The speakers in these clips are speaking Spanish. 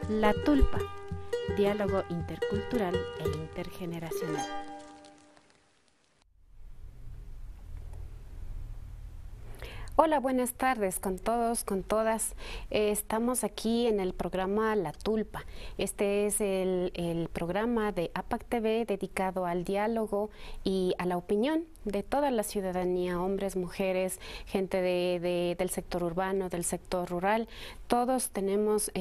La Tulpa, diálogo intercultural e intergeneracional. Hola, buenas tardes con todos, con todas. Estamos aquí en el programa La Tulpa. Este es el programa de APAC TV dedicado al diálogo y a la opinión de toda la ciudadanía, hombres, mujeres, gente del sector urbano, del sector rural. Todos tenemos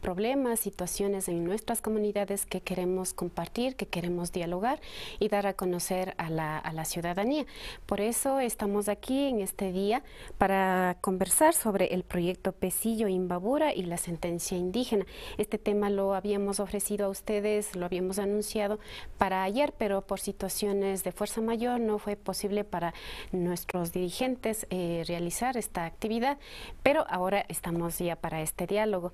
problemas, situaciones en nuestras comunidades que queremos compartir, que queremos dialogar y dar a conocer a la ciudadanía. Por eso estamos aquí en este día para conversar sobre el proyecto Pesillo Imbabura y la sentencia indígena. Este tema lo habíamos ofrecido a ustedes, lo habíamos anunciado para ayer, pero por situaciones de fuerza mayor no fue posible para nuestros dirigentes realizar esta actividad, pero ahora estamos ya para este diálogo.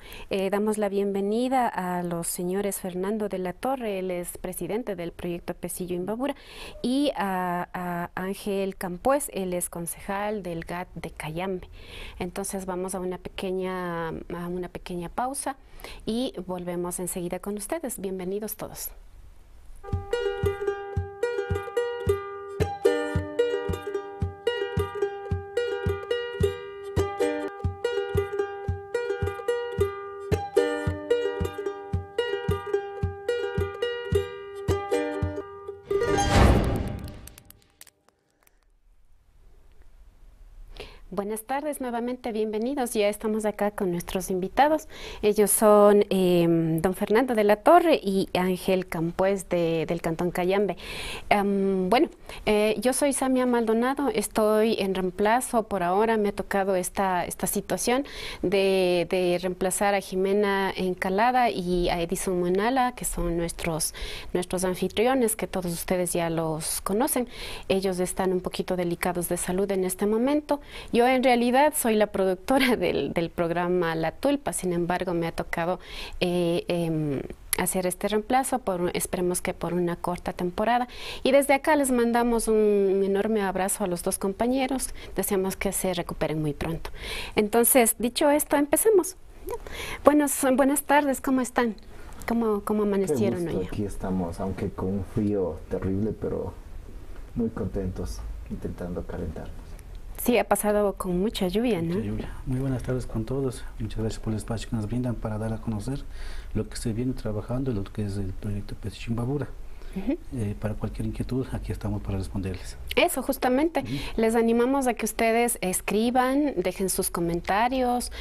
Damos la bienvenida a los señores Fernando de la Torre, él es presidente del proyecto Pesillo Imbabura, y a Ángel Campués, él es concejal del GAT de Cayambe. Entonces vamos a una pequeña pausa y volvemos enseguida con ustedes. Bienvenidos todos. Buenas tardes, nuevamente bienvenidos. Ya estamos acá con nuestros invitados. Ellos son don Fernando de la Torre y Ángel Campués del Cantón Cayambe. Yo soy Samia Maldonado, estoy en reemplazo por ahora. Me ha tocado esta situación de reemplazar a Jimena Encalada y a Edison Muenala, que son nuestros anfitriones, que todos ustedes ya los conocen. Ellos están un poquito delicados de salud en este momento. Yo en realidad soy la productora del programa La Tulpa, sin embargo me ha tocado hacer este reemplazo, esperemos que por una corta temporada. Y desde acá les mandamos un enorme abrazo a los dos compañeros, deseamos que se recuperen muy pronto. Entonces, dicho esto, empecemos. Buenas tardes, ¿cómo están? ¿Cómo amanecieron hoy? Aquí estamos, aunque con un frío terrible, pero muy contentos, intentando calentarnos. Sí, ha pasado con mucha lluvia, ¿no? Mucha lluvia. Muy buenas tardes con todos. Muchas gracias por el espacio que nos brindan para dar a conocer lo que se viene trabajando, lo que es el proyecto Pesillo Imbabura. Para cualquier inquietud, aquí estamos para responderles. Eso, justamente. Les animamos a que ustedes escriban, dejen sus comentarios,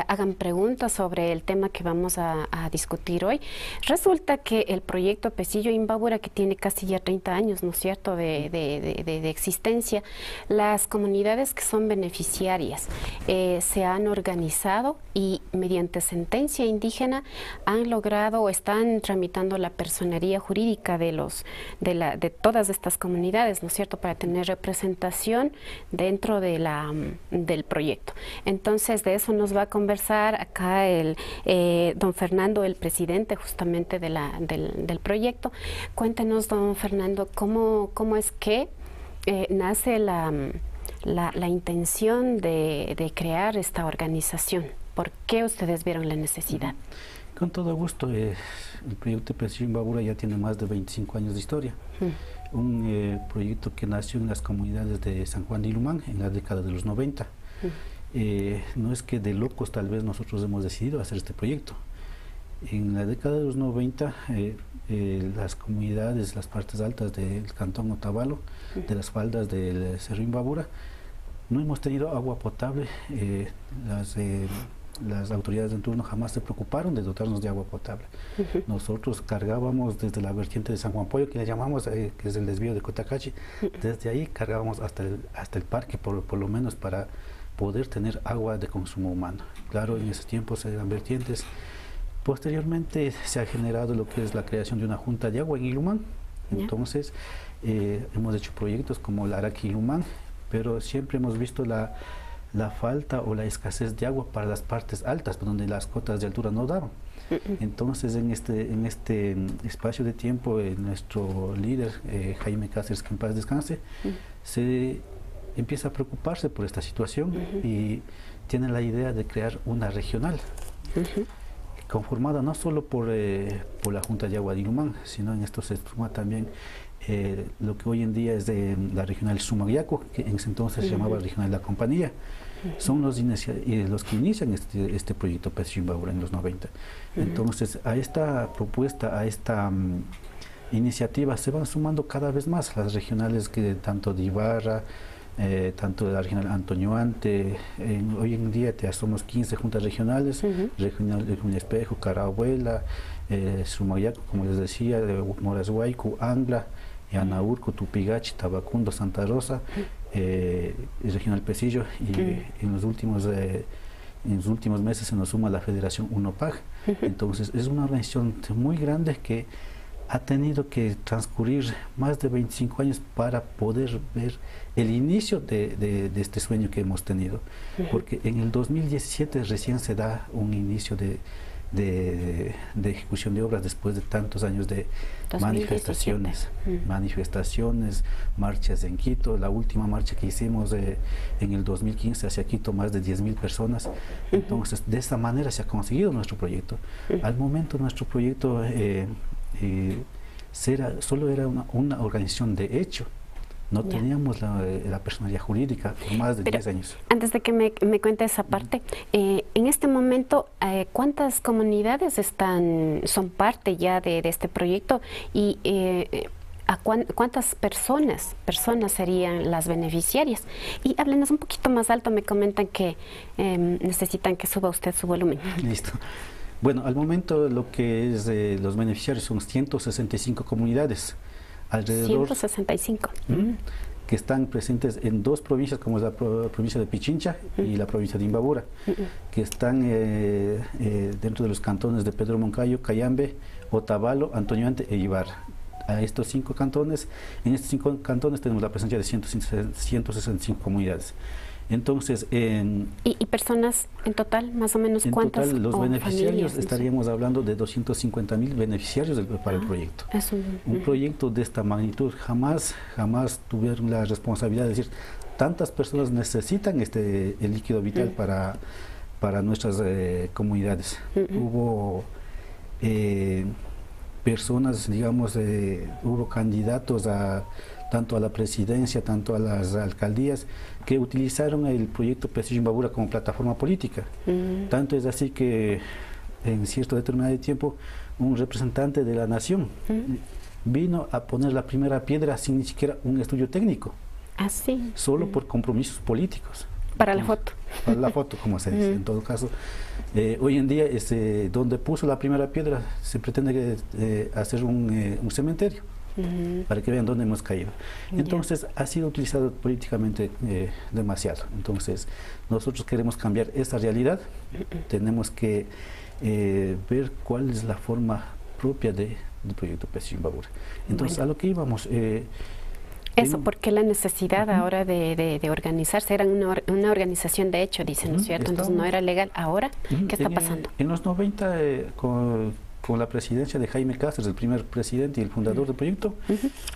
hagan preguntas sobre el tema que vamos a discutir hoy. Resulta que el proyecto Pesillo Imbabura, que tiene casi ya 30 años, ¿no es cierto?, de existencia, las comunidades que son beneficiarias se han organizado y mediante sentencia indígena han logrado o están tramitando la personería jurídica de todas estas comunidades, ¿no es cierto?, para tener representación dentro del proyecto. Entonces, de eso nos va a conversar acá don Fernando, el presidente justamente del proyecto. Cuéntenos, don Fernando, cómo es que nace la intención de crear esta organización. ¿Por qué ustedes vieron la necesidad? Con todo gusto. El proyecto Pesillo Imbabura ya tiene más de 25 años de historia. Un proyecto que nació en las comunidades de San Juan de Ilumán en la década de los 90. No es que de locos tal vez nosotros hemos decidido hacer este proyecto. En la década de los 90 las comunidades, las partes altas del cantón Otavalo, de las faldas del Cerro Imbabura, no hemos tenido agua potable. Las autoridades de turno jamás se preocuparon de dotarnos de agua potable. Nosotros cargábamos desde la vertiente de San Juan Pollo, que le llamamos, que es el desvío de Cotacachi, desde ahí cargábamos hasta el parque, por lo menos para poder tener agua de consumo humano. Claro, en ese tiempo eran vertientes. Posteriormente se ha generado lo que es la creación de una junta de agua en Ilumán. Entonces hemos hecho proyectos como la Araki Ilumán, pero siempre hemos visto la falta o la escasez de agua para las partes altas, donde las cotas de altura no daban. Entonces, en este espacio de tiempo, nuestro líder, Jaime Cáceres, que en paz descanse, se empieza a preocuparse por esta situación y tiene la idea de crear una regional. conformada no solo por la Junta de Agua de Ilumán, sino en esto se suma también lo que hoy en día es de la regional Sumayaco, que en ese entonces se llamaba regional La Compañía. Son los que inician este proyecto Pez Imbabura en los 90. Entonces, a esta propuesta, a esta iniciativa se van sumando cada vez más las regionales, que tanto de Ibarra, tanto de la regional Antonio Ante, hoy en día somos 15 juntas regionales, regional Espejo, Carabuela, Sumayaco, como les decía, Morazhuayco, Angla, Anaurco, Tupigachi, Tabacundo, Santa Rosa, regional Pesillo, y en los últimos meses se nos suma la Federación UNOPAG. Entonces es una organización muy grande que ha tenido que transcurrir más de 25 años para poder ver el inicio de este sueño que hemos tenido, porque en el 2017 recién se da un inicio de ejecución de obras después de tantos años de 2017. manifestaciones, marchas en Quito. La última marcha que hicimos en el 2015 hacia Quito, más de 10.000 personas. Entonces, de esa manera se ha conseguido nuestro proyecto. Al momento nuestro proyecto solo era una organización de hecho. No teníamos la personalidad jurídica por más de 10 años. Antes de que me cuente esa parte, en este momento, ¿cuántas comunidades son parte ya de este proyecto? Y ¿cuántas personas serían las beneficiarias? Y háblenos un poquito más alto, me comentan que necesitan que suba usted su volumen. Listo. Bueno, al momento lo que es los beneficiarios son 165 comunidades. Alrededor 165 que están presentes en 2 provincias, como es la provincia de Pichincha y la provincia de Imbabura, que están dentro de los cantones de Pedro Moncayo, Cayambe, Otavalo, Antonio Ante e Ibarra. A estos 5 cantones, en estos 5 cantones tenemos la presencia de 165 comunidades. Entonces, ¿Y personas en total, más o menos cuántas? En total, los beneficiarios, estaríamos hablando de 250.000 beneficiarios para el proyecto. Un proyecto de esta magnitud, jamás tuvieron la responsabilidad de decir, tantas personas necesitan el líquido vital para nuestras comunidades. Hubo personas, digamos, hubo candidatos tanto a la presidencia, tanto a las alcaldías, que utilizaron el proyecto Pesillo Imbabura como plataforma política. Tanto es así que en cierto determinado tiempo un representante de la nación vino a poner la primera piedra sin ni siquiera un estudio técnico, solo por compromisos políticos. Para la foto. Para la foto, como se dice. En todo caso, hoy en día donde puso la primera piedra se pretende hacer un cementerio. Para que vean dónde hemos caído. Entonces ha sido utilizado políticamente demasiado. Entonces nosotros queremos cambiar esa realidad. Tenemos que ver cuál es la forma propia del proyecto Pesillo Imbabura. Entonces a lo que íbamos... porque la necesidad ahora de organizarse, era una organización de hecho, dicen, ¿no es cierto? Entonces no era legal. ¿Ahora qué está pasando? En los 90, con la presidencia de Jaime Cáceres, el primer presidente y el fundador del proyecto,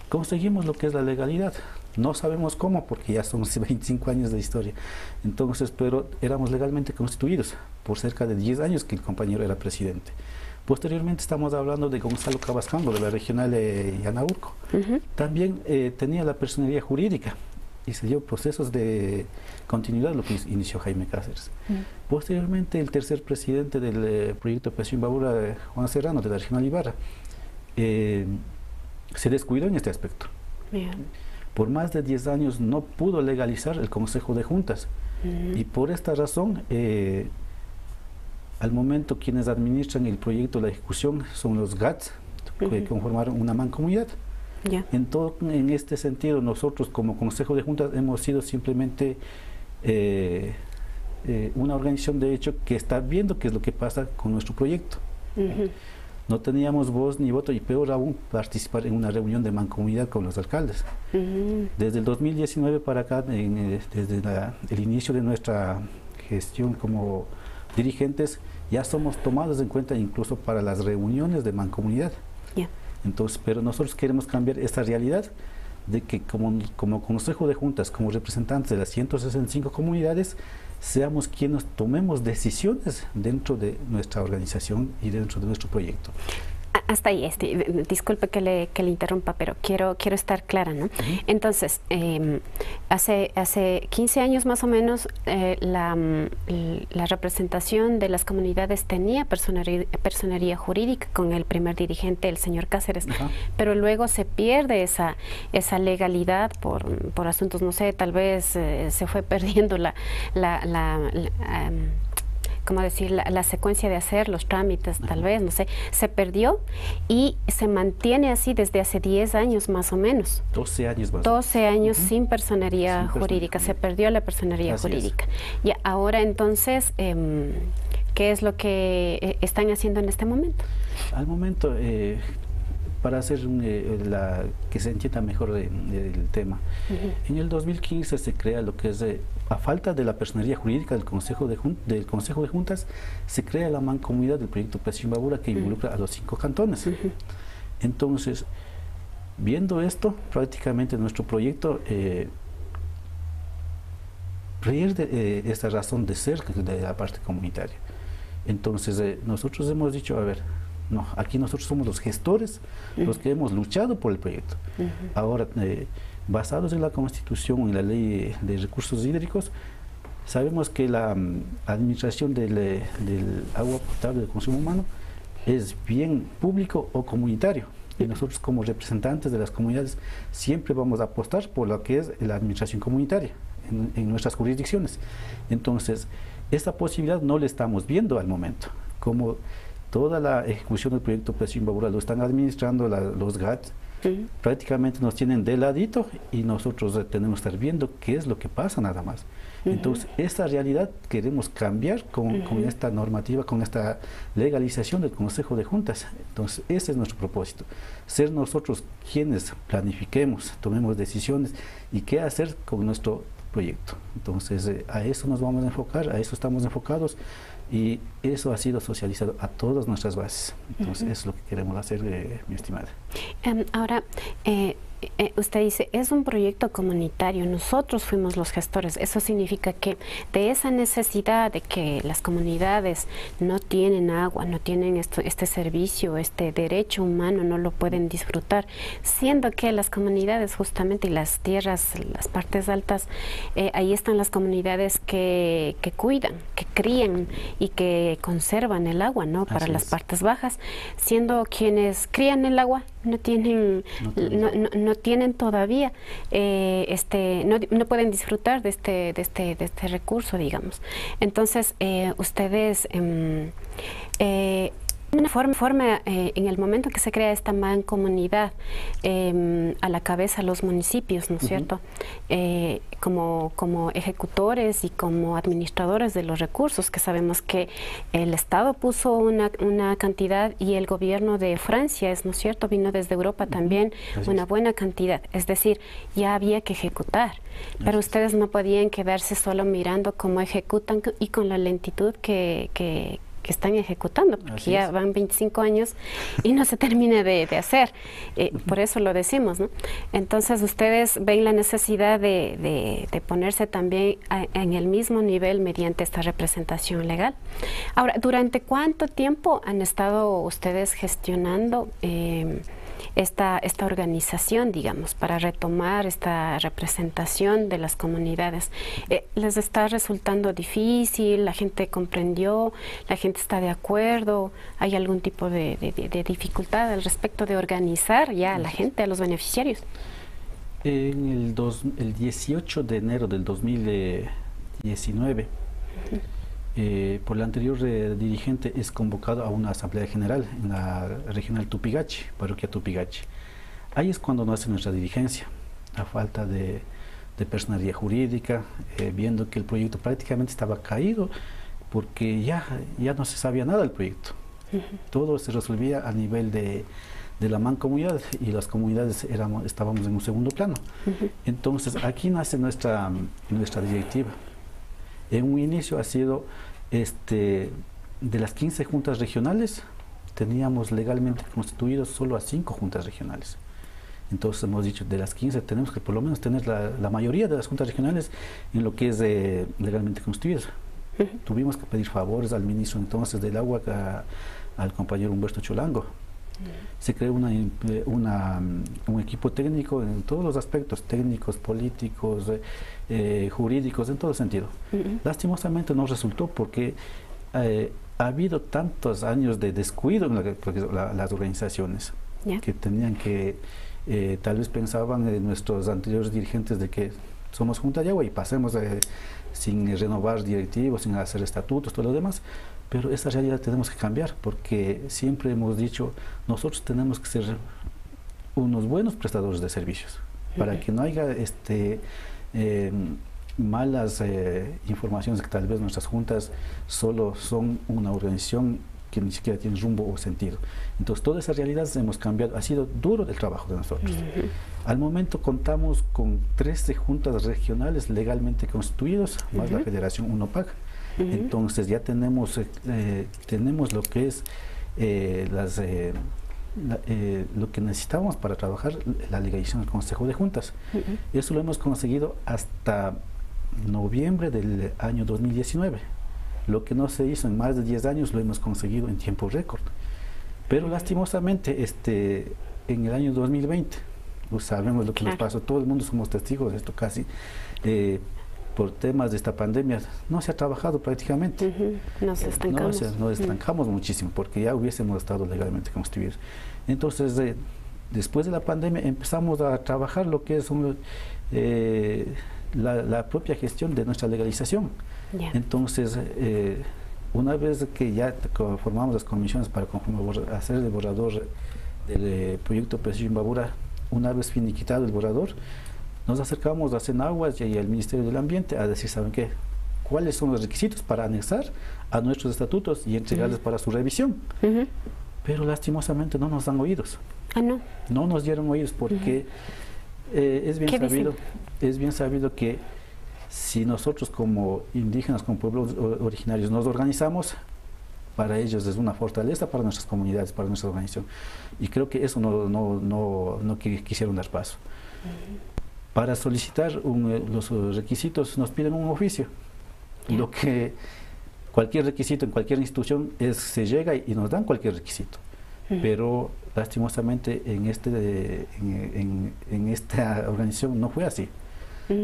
conseguimos lo que es la legalidad. No sabemos cómo, porque ya son 25 años de historia. Entonces, pero éramos legalmente constituidos por cerca de 10 años que el compañero era presidente. Posteriormente estamos hablando de Gonzalo Cabascango, de la regional Anaurco. También tenía la personalidad jurídica y se dio procesos de continuidad, lo que inició Jaime Cáceres. Posteriormente, el tercer presidente del proyecto Pesillo Imbabura, Juan Serrano, de la regional Ibarra, se descuidó en este aspecto. Por más de 10 años no pudo legalizar el Consejo de Juntas, y por esta razón, al momento quienes administran el proyecto, la ejecución, son los GATS, que conformaron una mancomunidad. En este sentido, nosotros como Consejo de Juntas hemos sido simplemente una organización de hecho que está viendo qué es lo que pasa con nuestro proyecto. No teníamos voz ni voto, y peor aún participar en una reunión de mancomunidad con los alcaldes. Desde el 2019 para acá, desde el inicio de nuestra gestión como dirigentes, ya somos tomados en cuenta incluso para las reuniones de mancomunidad. Entonces, pero nosotros queremos cambiar esta realidad de que como Consejo de Juntas, como representantes de las 165 comunidades, seamos quienes tomemos decisiones dentro de nuestra organización y dentro de nuestro proyecto. Hasta ahí, disculpe que le interrumpa, pero quiero estar clara, ¿no? Entonces, hace 15 años más o menos, la representación de las comunidades tenía personería jurídica con el primer dirigente, el señor Cáceres, pero luego se pierde esa legalidad por asuntos, no sé, tal vez se fue perdiendo ¿cómo decir? La secuencia de hacer los trámites, tal vez, no sé, se perdió y se mantiene así desde hace 10 años más o menos. 12 años más. 12 años sin personería jurídica, se perdió la personería jurídica. Y ahora entonces, ¿qué es lo que están haciendo en este momento? Al momento, para hacer que se entienda mejor el tema, en el 2015 se crea lo que es, a falta de la personería jurídica del Consejo de Juntas, se crea la mancomunidad del proyecto Presión Imbabura que involucra a los 5 cantones. Entonces, viendo esto, prácticamente nuestro proyecto pierde esta razón de ser de la parte comunitaria. Entonces, nosotros hemos dicho, a ver, no, aquí nosotros somos los gestores, los que hemos luchado por el proyecto. Ahora, basados en la Constitución, en la Ley de Recursos Hídricos, sabemos que la administración del agua potable de consumo humano es bien público o comunitario. Y nosotros, como representantes de las comunidades, siempre vamos a apostar por lo que es la administración comunitaria en nuestras jurisdicciones. Entonces, esta posibilidad no la estamos viendo al momento. Como toda la ejecución del proyecto Presión Imbabura lo están administrando los GATS, prácticamente nos tienen de ladito y nosotros tenemos que estar viendo qué es lo que pasa nada más. Entonces, esta realidad queremos cambiar con esta normativa, con esta legalización del Consejo de Juntas. Entonces, ese es nuestro propósito, ser nosotros quienes planifiquemos, tomemos decisiones y qué hacer con nuestro proyecto. Entonces, a eso nos vamos a enfocar, a eso estamos enfocados. Y eso ha sido socializado a todas nuestras bases. Entonces, eso es lo que queremos hacer, mi estimada. Ahora, usted dice, es un proyecto comunitario, nosotros fuimos los gestores. Eso significa que de esa necesidad de que las comunidades no tienen agua, no tienen este servicio, este derecho humano, no lo pueden disfrutar, siendo que las comunidades justamente y las tierras, las partes altas, ahí están las comunidades que cuidan, que crían y que conservan el agua, ¿no? Para las partes bajas, siendo quienes crían el agua no tienen todavía no pueden disfrutar de este recurso, digamos. Entonces, ustedes una forma en el momento que se crea esta mancomunidad, a la cabeza los municipios, ¿no es cierto? Como ejecutores y como administradores de los recursos, que sabemos que el Estado puso una cantidad y el gobierno de Francia, ¿no es cierto? Vino desde Europa también una buena cantidad, es decir, ya había que ejecutar, pero ustedes no podían quedarse solo mirando cómo ejecutan y con la lentitud que están ejecutando, porque ya van 25 años y no se termina de hacer. Por eso lo decimos, ¿no? Entonces, ustedes ven la necesidad de ponerse también en el mismo nivel mediante esta representación legal. Ahora, ¿durante cuánto tiempo han estado ustedes gestionando esta organización, digamos, para retomar esta representación de las comunidades? ¿Les está resultando difícil? ¿La gente comprendió? ¿La gente está de acuerdo? ¿Hay algún tipo de dificultad al respecto de organizar ya a la gente, a los beneficiarios? En el 18 de enero del 2019, por la anterior dirigente es convocado a una asamblea general en la regional Tupigachi, parroquia Tupigachi. Ahí es cuando nace nuestra dirigencia, a falta de personería jurídica, viendo que el proyecto prácticamente estaba caído, porque ya no se sabía nada del proyecto. Todo se resolvía a nivel de la mancomunidad y las comunidades estábamos en un segundo plano. Entonces, aquí nace nuestra directiva. En un inicio ha sido, de las 15 juntas regionales, teníamos legalmente constituidos solo a 5 juntas regionales. Entonces hemos dicho, de las 15 tenemos que por lo menos tener la mayoría de las juntas regionales en lo que es legalmente constituidas. Tuvimos que pedir favores al ministro entonces del agua, al compañero Humberto Cholango. Se creó un equipo técnico en todos los aspectos, técnicos, políticos, jurídicos, en todo sentido. Lastimosamente no resultó porque ha habido tantos años de descuido en las organizaciones que tenían que, tal vez pensaban nuestros anteriores dirigentes de que somos Junta de Agua y pasemos sin renovar directivos, sin hacer estatutos, todo lo demás. Pero esa realidad tenemos que cambiar, porque siempre hemos dicho, nosotros tenemos que ser unos buenos prestadores de servicios, para que no haya malas informaciones que tal vez nuestras juntas solo son una organización que ni siquiera tiene rumbo o sentido. Entonces todas esas realidades hemos cambiado, ha sido duro el trabajo de nosotros. Al momento contamos con 13 juntas regionales legalmente constituidas, más la Federación UNOPAC. Entonces ya tenemos lo que es lo que necesitamos para trabajar la legalización del Consejo de Juntas. Eso lo hemos conseguido hasta noviembre del año 2019. Lo que no se hizo en más de 10 años lo hemos conseguido en tiempo récord. Pero lastimosamente en el año 2020, pues sabemos lo que nos pasó, todo el mundo somos testigos de esto casi. Por temas de esta pandemia, no se ha trabajado prácticamente. Nos estancamos. Nos estancamos muchísimo, porque ya hubiésemos estado legalmente constituidos. Entonces, después de la pandemia, empezamos a trabajar lo que es la propia gestión de nuestra legalización. Entonces, una vez que ya formamos las comisiones para hacer el borrador del proyecto Pesquería Imbabura, una vez finiquitado el borrador, nos acercamos a Cenaguas y al Ministerio del Ambiente a decir, ¿saben qué? ¿Cuáles son los requisitos para anexar a nuestros estatutos y entregarles para su revisión? Pero lastimosamente no nos dan oídos. No nos dieron oídos porque es bien sabido que si nosotros como indígenas, como pueblos originarios nos organizamos, para ellos es una fortaleza, para nuestras comunidades, para nuestra organización. Y creo que eso no quisieron dar paso. Para solicitar los requisitos nos piden un oficio. Lo que cualquier requisito en cualquier institución se llega y nos dan cualquier requisito. Pero lastimosamente en esta organización no fue así.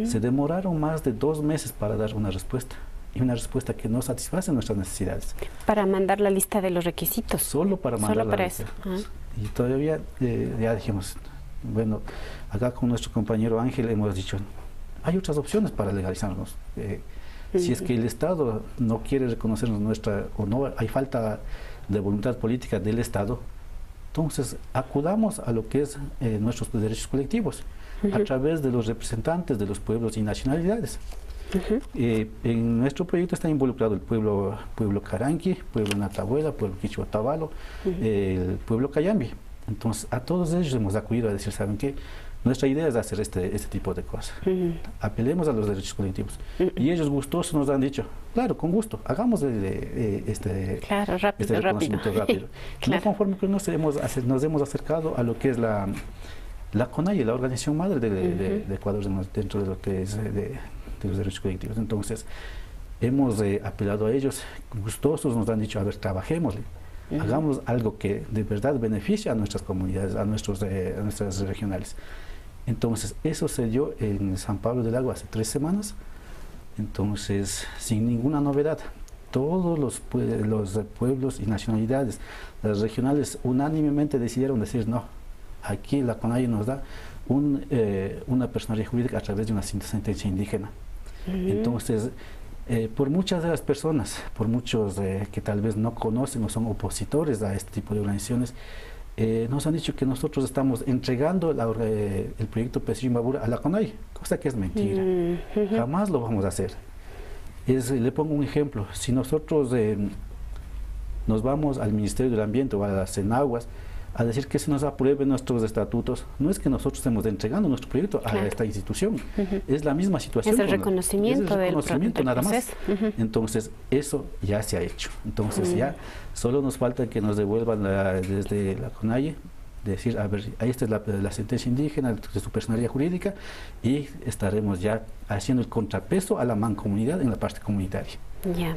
Se demoraron más de 2 meses para dar una respuesta. Y una respuesta que no satisface nuestras necesidades. Para mandar la lista de los requisitos. Solo para mandar la lista. Y todavía ya dijimos, bueno, acá con nuestro compañero Ángel hemos dicho, hay otras opciones para legalizarnos. Si es que el Estado no quiere reconocernos o no hay falta de voluntad política del Estado, entonces acudamos a lo que es nuestros derechos colectivos, a través de los representantes de los pueblos y nacionalidades. En nuestro proyecto está involucrado el pueblo Caranqui, pueblo Natabuela, pueblo Quichuatabalo, el pueblo Cayambi. Entonces a todos ellos hemos acudido a decir, ¿saben qué? Nuestra idea es hacer este tipo de cosas. Apelemos a los derechos colectivos. Y ellos gustosos nos han dicho, claro, con gusto, hagamos rápido, reconocimiento rápido. No conforme que nos hemos acercado a lo que es la CONAIE, la organización madre de Ecuador dentro de lo que es de los derechos colectivos. Entonces hemos apelado a ellos, gustosos nos han dicho, a ver, trabajémosle. Hagamos algo que de verdad beneficie a nuestras comunidades, a nuestras regionales. Entonces, eso se dio en San Pablo del Agua hace 3 semanas. Entonces, sin ninguna novedad, todos los pueblos y nacionalidades, las regionales, unánimemente decidieron decir no. Aquí la CONAIE nos da una personalidad jurídica a través de una sentencia indígena. Entonces, por muchas de las personas, por muchos que tal vez no conocen o son opositores a este tipo de organizaciones, nos han dicho que nosotros estamos entregando el proyecto Pesquería Imbabura a la CONAIE, cosa que es mentira. Jamás lo vamos a hacer. Le pongo un ejemplo. Si nosotros nos vamos al Ministerio del Ambiente o a las Cenaguas a decir que se nos aprueben nuestros estatutos, no es que nosotros estemos entregando nuestro proyecto a esta institución, es la misma situación. Es el reconocimiento, del nada más. proceso. Entonces, eso ya se ha hecho. Entonces, ya solo nos falta que nos devuelvan desde la CONAIE decir, a ver, ahí está la sentencia indígena de su personalidad jurídica, y estaremos ya haciendo el contrapeso a la mancomunidad en la parte comunitaria. Ya.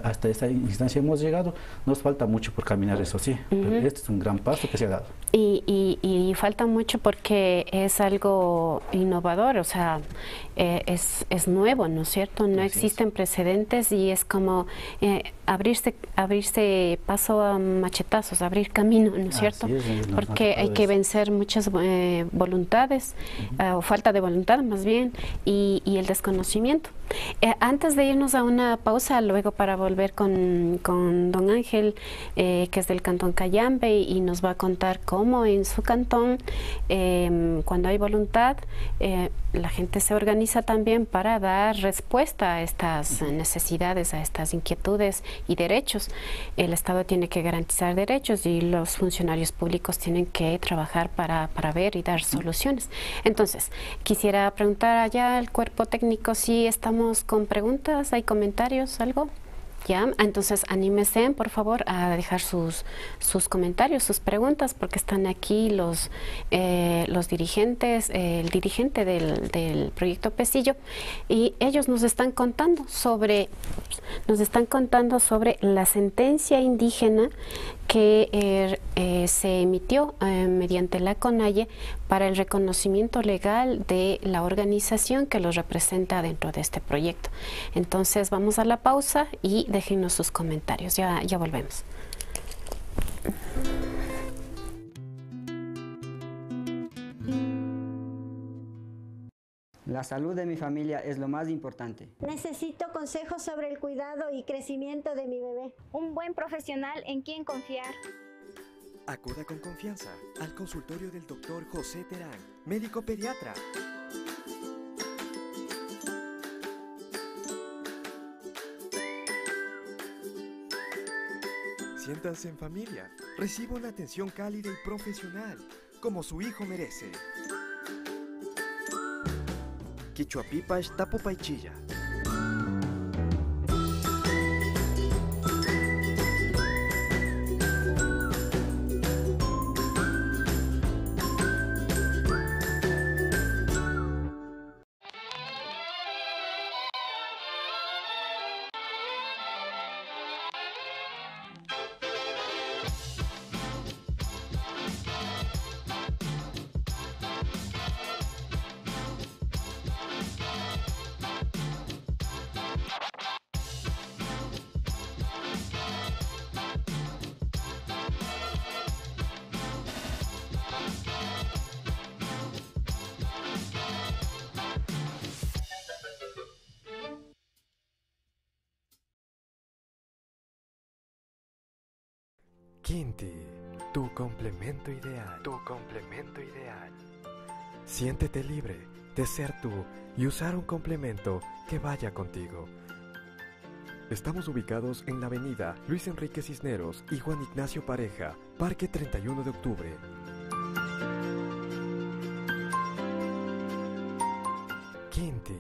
Hasta esa instancia hemos llegado. Nos falta mucho por caminar, eso sí, pero este es un gran paso que se ha dado. Y falta mucho porque es algo innovador, o sea, es nuevo, ¿no es cierto? No existen precedentes y es como abrirse paso a machetazos, abrir camino, ¿no es cierto? Porque hay que vencer muchas voluntades, o falta de voluntad más bien, y el desconocimiento. Antes de irnos a una pausa, luego para volver con don Ángel, que es del Cantón Cayambe, y nos va a contar cómo en su cantón, cuando hay voluntad, la gente se organiza también para dar respuesta a estas necesidades, a estas inquietudes y derechos. El Estado tiene que garantizar derechos y los funcionarios públicos tienen que trabajar para ver y dar soluciones. Entonces, quisiera preguntar allá al cuerpo técnico si estamos con preguntas, ¿hay comentarios, algo? Ya, entonces anímese, por favor, a dejar sus comentarios, sus preguntas, porque están aquí los dirigentes, el dirigente del proyecto Pesillo, y ellos nos están contando sobre la sentencia indígena que se emitió mediante la CONAIE para el reconocimiento legal de la organización que los representa dentro de este proyecto. Entonces vamos a la pausa y déjenos sus comentarios. Ya volvemos. La salud de mi familia es lo más importante. Necesito consejos sobre el cuidado y crecimiento de mi bebé. Un buen profesional en quien confiar. Acuda con confianza al consultorio del Dr. José Terán, médico pediatra. Siéntanse en familia. Reciba una atención cálida y profesional, como su hijo merece. Quichuapipash Tapopaichilla. Quinti, tu complemento ideal. Tu complemento ideal. Siéntete libre de ser tú y usar un complemento que vaya contigo. Estamos ubicados en la avenida Luis Enrique Cisneros y Juan Ignacio Pareja, Parque 31 de Octubre. Quinti,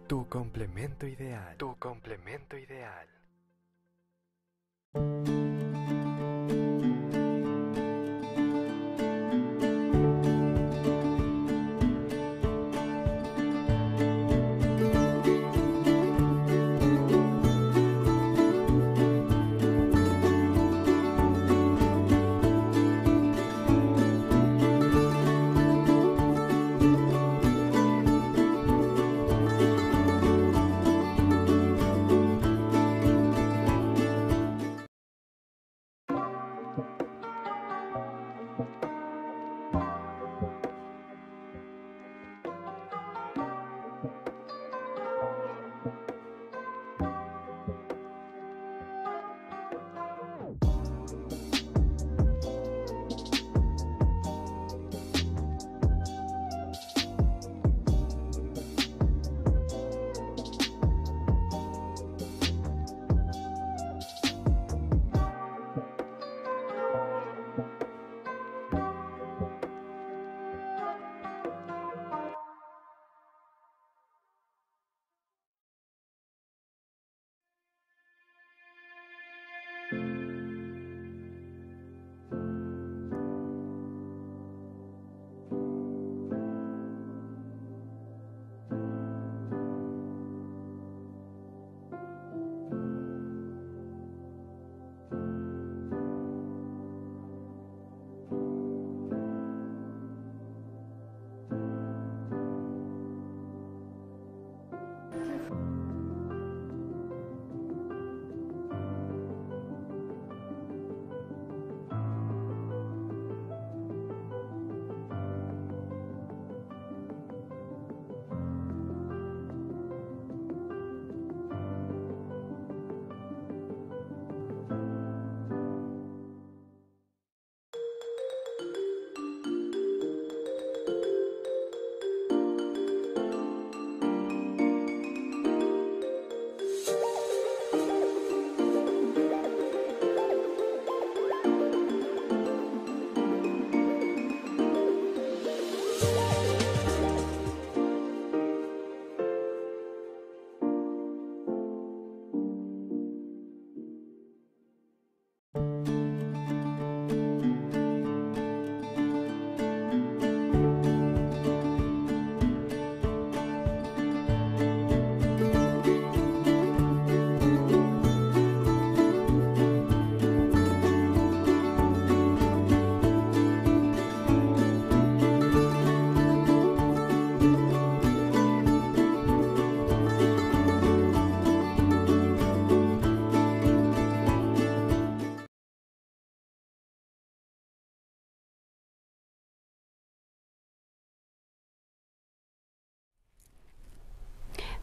tu complemento ideal. Tu complemento ideal.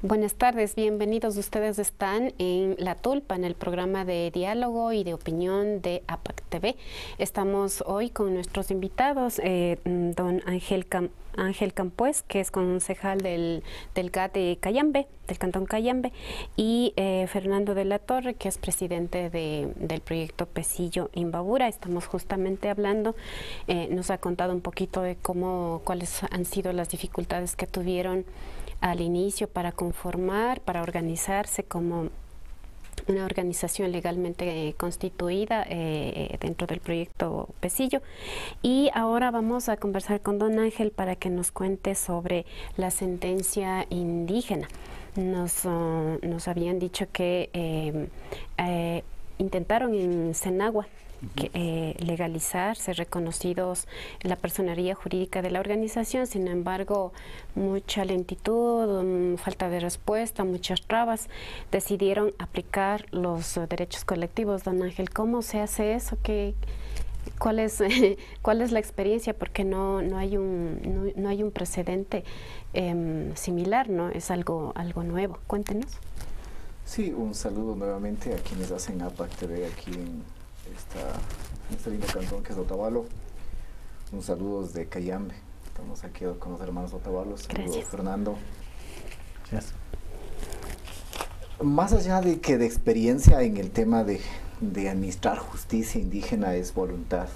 Buenas tardes, bienvenidos. Ustedes están en La Tulpa, en el programa de diálogo y de opinión de APAC TV. Estamos hoy con nuestros invitados, don Ángel Campués, que es concejal del GAT de Cayambe, del Cantón Cayambe, y Fernando de la Torre, que es presidente del proyecto Pesillo Imbabura. Estamos justamente hablando, nos ha contado un poquito de cuáles han sido las dificultades que tuvieron al inicio para conformar, para organizarse como una organización legalmente constituida dentro del proyecto Pesillo. Y ahora vamos a conversar con don Ángel para que nos cuente sobre la sentencia indígena. Nos habían dicho que intentaron en Senagua legalizar, ser reconocidos en la personería jurídica de la organización. Sin embargo, mucha lentitud, falta de respuesta, muchas trabas. Decidieron aplicar los derechos colectivos. Don Ángel, ¿cómo se hace eso? ¿Cuál es la experiencia? Porque no hay un precedente similar, ¿no? Es algo nuevo. Cuéntenos. Sí, un saludo nuevamente a quienes hacen APAC TV aquí en este lindo cantón que es Otavalo. Un saludo desde Cayambe. Estamos aquí con los hermanos Otavalos. Saludos, Fernando. Gracias. Más allá de experiencia en el tema de administrar justicia indígena, es voluntad.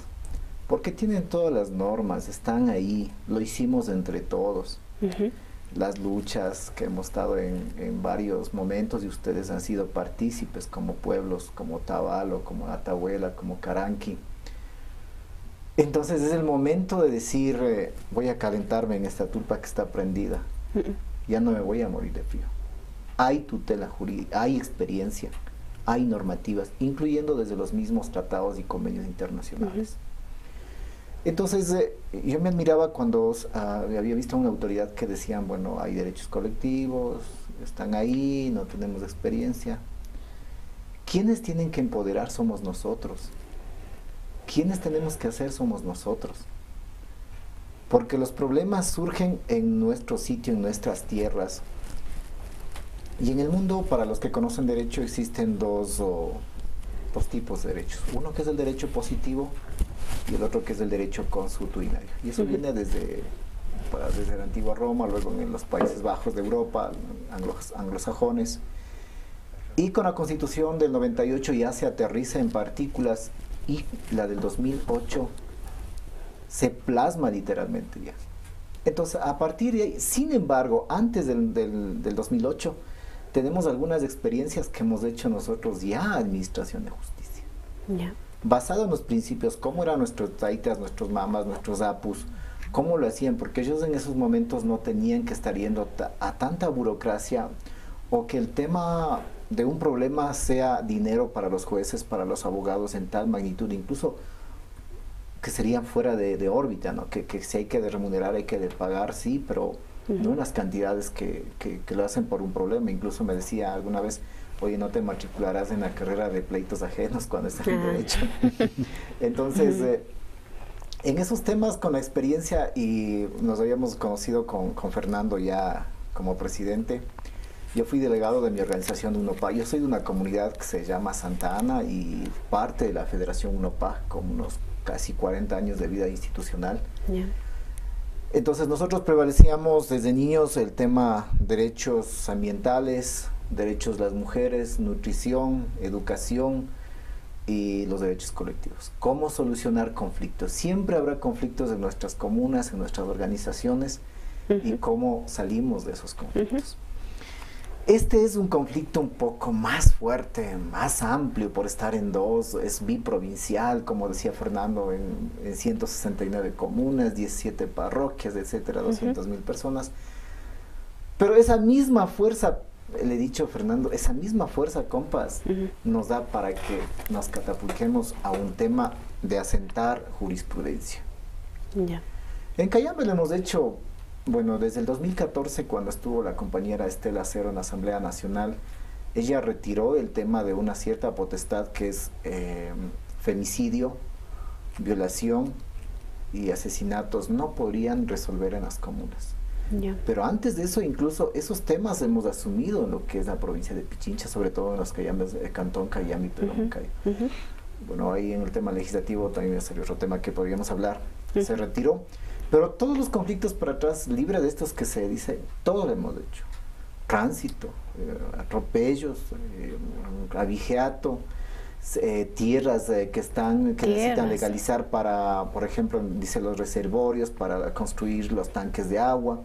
Porque tienen todas las normas, están ahí, lo hicimos entre todos. Las luchas que hemos estado en varios momentos, y ustedes han sido partícipes como pueblos, como Otavalo, como Atahuela, como Caranqui. Entonces es el momento de decir, voy a calentarme en esta tulpa que está prendida. Ya no me voy a morir de frío. Hay tutela jurídica, hay experiencia, hay normativas, incluyendo desde los mismos tratados y convenios internacionales. Entonces, yo me admiraba cuando había visto a una autoridad que decían, bueno, hay derechos colectivos, están ahí, no tenemos experiencia. ¿Quiénes tienen que empoderar? Somos nosotros. ¿Quiénes tenemos que hacer? Somos nosotros. Porque los problemas surgen en nuestro sitio, en nuestras tierras. Y en el mundo, para los que conocen derecho, existen dos tipos de derechos. Uno que es el derecho positivo, y el otro que es el derecho consuetudinario. Y eso viene desde la antigua Roma, luego en los Países Bajos de Europa, anglosajones. Y con la Constitución del 98 ya se aterriza en partículas, y la del 2008 se plasma literalmente ya. Entonces, a partir de ahí, sin embargo, antes del 2008, tenemos algunas experiencias que hemos hecho nosotros ya, administración de justicia. Basado en los principios, cómo eran nuestros taitas, nuestros mamas, nuestros apus, cómo lo hacían, porque ellos en esos momentos no tenían que estar yendo a tanta burocracia, o que el tema de un problema sea dinero para los jueces, para los abogados en tal magnitud, incluso que serían fuera de órbita, ¿no? Que si hay que remunerar, hay que pagar, sí, pero no en las cantidades que lo hacen por un problema. Incluso me decía alguna vez, oye, no te matricularás en la carrera de pleitos ajenos cuando estás en derecho. Entonces, en esos temas, con la experiencia, y nos habíamos conocido con Fernando ya como presidente, yo fui delegado de mi organización de UNOPA. Yo soy de una comunidad que se llama Santa Ana y parte de la Federación UNOPA, con unos casi 40 años de vida institucional. Entonces nosotros prevalecíamos desde niños el tema derechos ambientales, derechos de las mujeres, nutrición, educación y los derechos colectivos. ¿Cómo solucionar conflictos? Siempre habrá conflictos en nuestras comunas, en nuestras organizaciones, y cómo salimos de esos conflictos. Este es un conflicto un poco más fuerte, más amplio por estar en dos, es biprovincial, como decía Fernando, en 169 comunas, 17 parroquias, etcétera, 200,000 personas. Pero esa misma fuerza, le he dicho a Fernando, esa misma fuerza, compas, nos da para que nos catapultemos a un tema de asentar jurisprudencia. En Cayambe lo hemos hecho. Bueno, desde el 2014, cuando estuvo la compañera Estela Cero en la Asamblea Nacional, ella retiró el tema de una cierta potestad que es femicidio, violación y asesinatos no podrían resolver en las comunas. Pero antes de eso, incluso esos temas hemos asumido en lo que es la provincia de Pichincha, sobre todo en los Cayambes, Cantón Cayambe y Pedromuncay. Bueno, ahí en el tema legislativo también es otro tema que podríamos hablar. Se retiró, pero todos los conflictos para atrás, libre de estos que se dice, todo lo hemos hecho. Tránsito, atropellos, abigeato, tierras que necesitan legalizar para, por ejemplo, dice los reservorios, para construir los tanques de agua,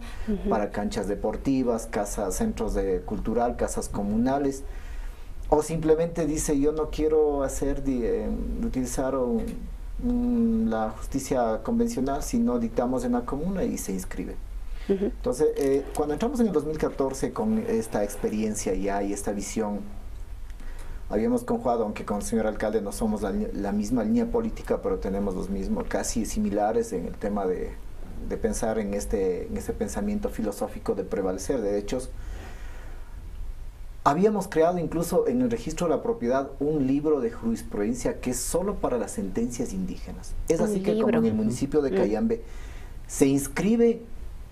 para canchas deportivas, casas, centros cultural, casas comunales, o simplemente dice yo no quiero utilizar la justicia convencional, sino dictamos en la comuna y se inscribe. Entonces, cuando entramos en el 2014 con esta experiencia ya y esta visión, habíamos conjugado, aunque con el señor alcalde no somos la misma línea política, pero tenemos los mismos, casi similares en el tema de pensar en este pensamiento filosófico de prevalecer derechos. Habíamos creado incluso en el registro de la propiedad un libro de jurisprudencia que es solo para las sentencias indígenas. Es así que como en el municipio de Cayambe se inscribe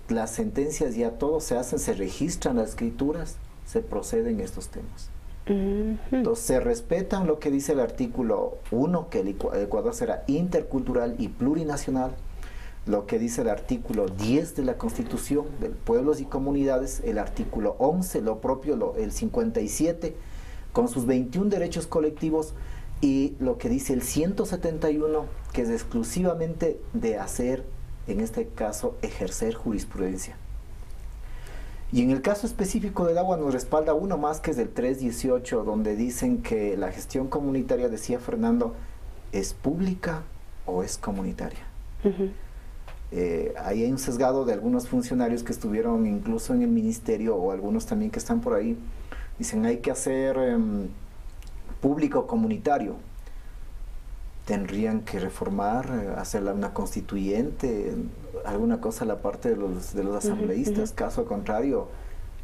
las sentencias, ya todo se hacen, se registran las escrituras, se proceden estos temas. Entonces se respetan lo que dice el artículo 1, que el Ecuador será intercultural y plurinacional, lo que dice el artículo 10 de la Constitución de Pueblos y Comunidades, el artículo 11, lo propio, el 57, con sus 21 derechos colectivos, y lo que dice el 171, que es exclusivamente de hacer, en este caso, ejercer jurisprudencia. Y en el caso específico del agua nos respalda uno más, que es del 318, donde dicen que la gestión comunitaria, decía Fernando, es pública o es comunitaria. Ahí hay un sesgado de algunos funcionarios que estuvieron incluso en el ministerio, o algunos también que están por ahí, dicen hay que hacer público comunitario. Tendrían que reformar, hacerla una constituyente, alguna cosa a la parte de los asambleístas. Caso contrario,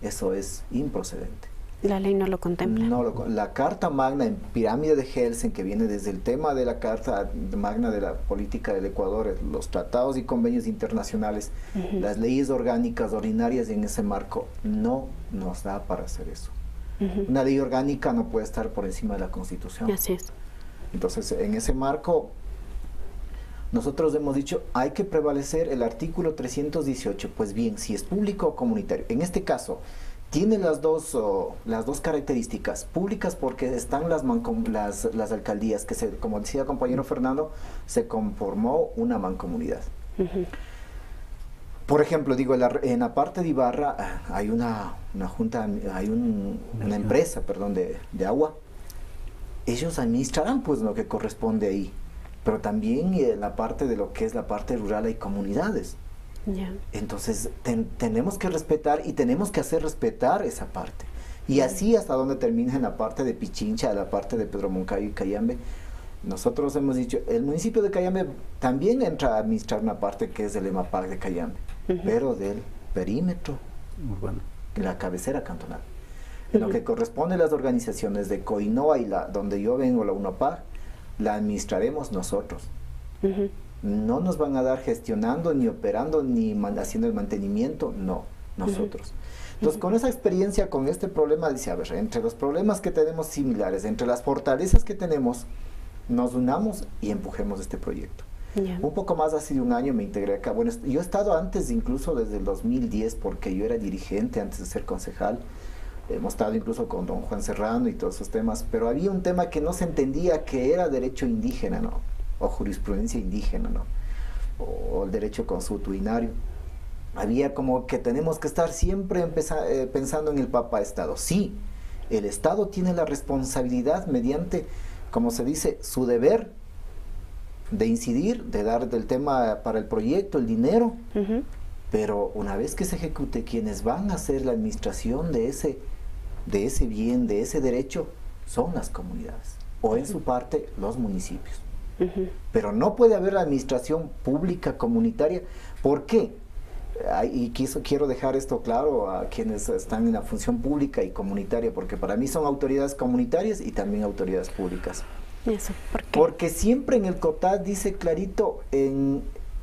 eso es improcedente. La ley no lo contempla. No, la Carta Magna en Pirámide de Helsinki, que viene desde el tema de la Carta Magna de la política del Ecuador, los tratados y convenios internacionales, las leyes orgánicas ordinarias, y en ese marco no nos da para hacer eso. Una ley orgánica no puede estar por encima de la Constitución. Así es. Entonces, en ese marco, nosotros hemos dicho, hay que prevalecer el artículo 318. Pues bien, si es público o comunitario, en este caso, tiene las dos características. Públicas porque están las alcaldías, que como decía el compañero Fernando, se conformó una mancomunidad. Por ejemplo, digo, en la parte de Ibarra hay una junta, hay una empresa, perdón, de agua. Ellos administrarán pues lo que corresponde ahí, pero también en la parte de lo que es la parte rural hay comunidades. Entonces tenemos que respetar y tenemos que hacer respetar esa parte. Y así hasta donde termina en la parte de Pichincha, la parte de Pedromuncay y Cayambe. Nosotros hemos dicho, el municipio de Cayambe también entra a administrar una parte que es el EMAPAC de Cayambe, pero del perímetro urbano, la cabecera cantonal. En lo que corresponde a las organizaciones de Coinoa y donde yo vengo, la UNOPAC, la administraremos nosotros. No nos van a dar gestionando, ni operando, ni haciendo el mantenimiento, no, nosotros. Entonces, con esa experiencia, con este problema, dice, a ver, entre los problemas que tenemos similares, entre las fortalezas que tenemos, nos unamos y empujemos este proyecto. Un poco más hace de un año me integré acá. Bueno, yo he estado antes, incluso desde el 2010, porque yo era dirigente antes de ser concejal. Hemos estado incluso con don Juan Serrano y todos esos temas, pero había un tema que no se entendía, que era derecho indígena, ¿no? O jurisprudencia indígena, ¿no? O el derecho consuetudinario. Había como que tenemos que estar siempre pensando en el papá Estado. Sí, el Estado tiene la responsabilidad mediante, como se dice, su deber de incidir, de dar del tema para el proyecto, el dinero, pero una vez que se ejecute, quienes van a hacer la administración de ese bien, de ese derecho, son las comunidades, o en su parte los municipios. Pero no puede haber la administración pública comunitaria. ¿Por qué? Y quiero dejar esto claro a quienes están en la función pública y comunitaria, porque para mí son autoridades comunitarias y también autoridades públicas. Eso, ¿por qué? Porque siempre en el COTAD dice clarito,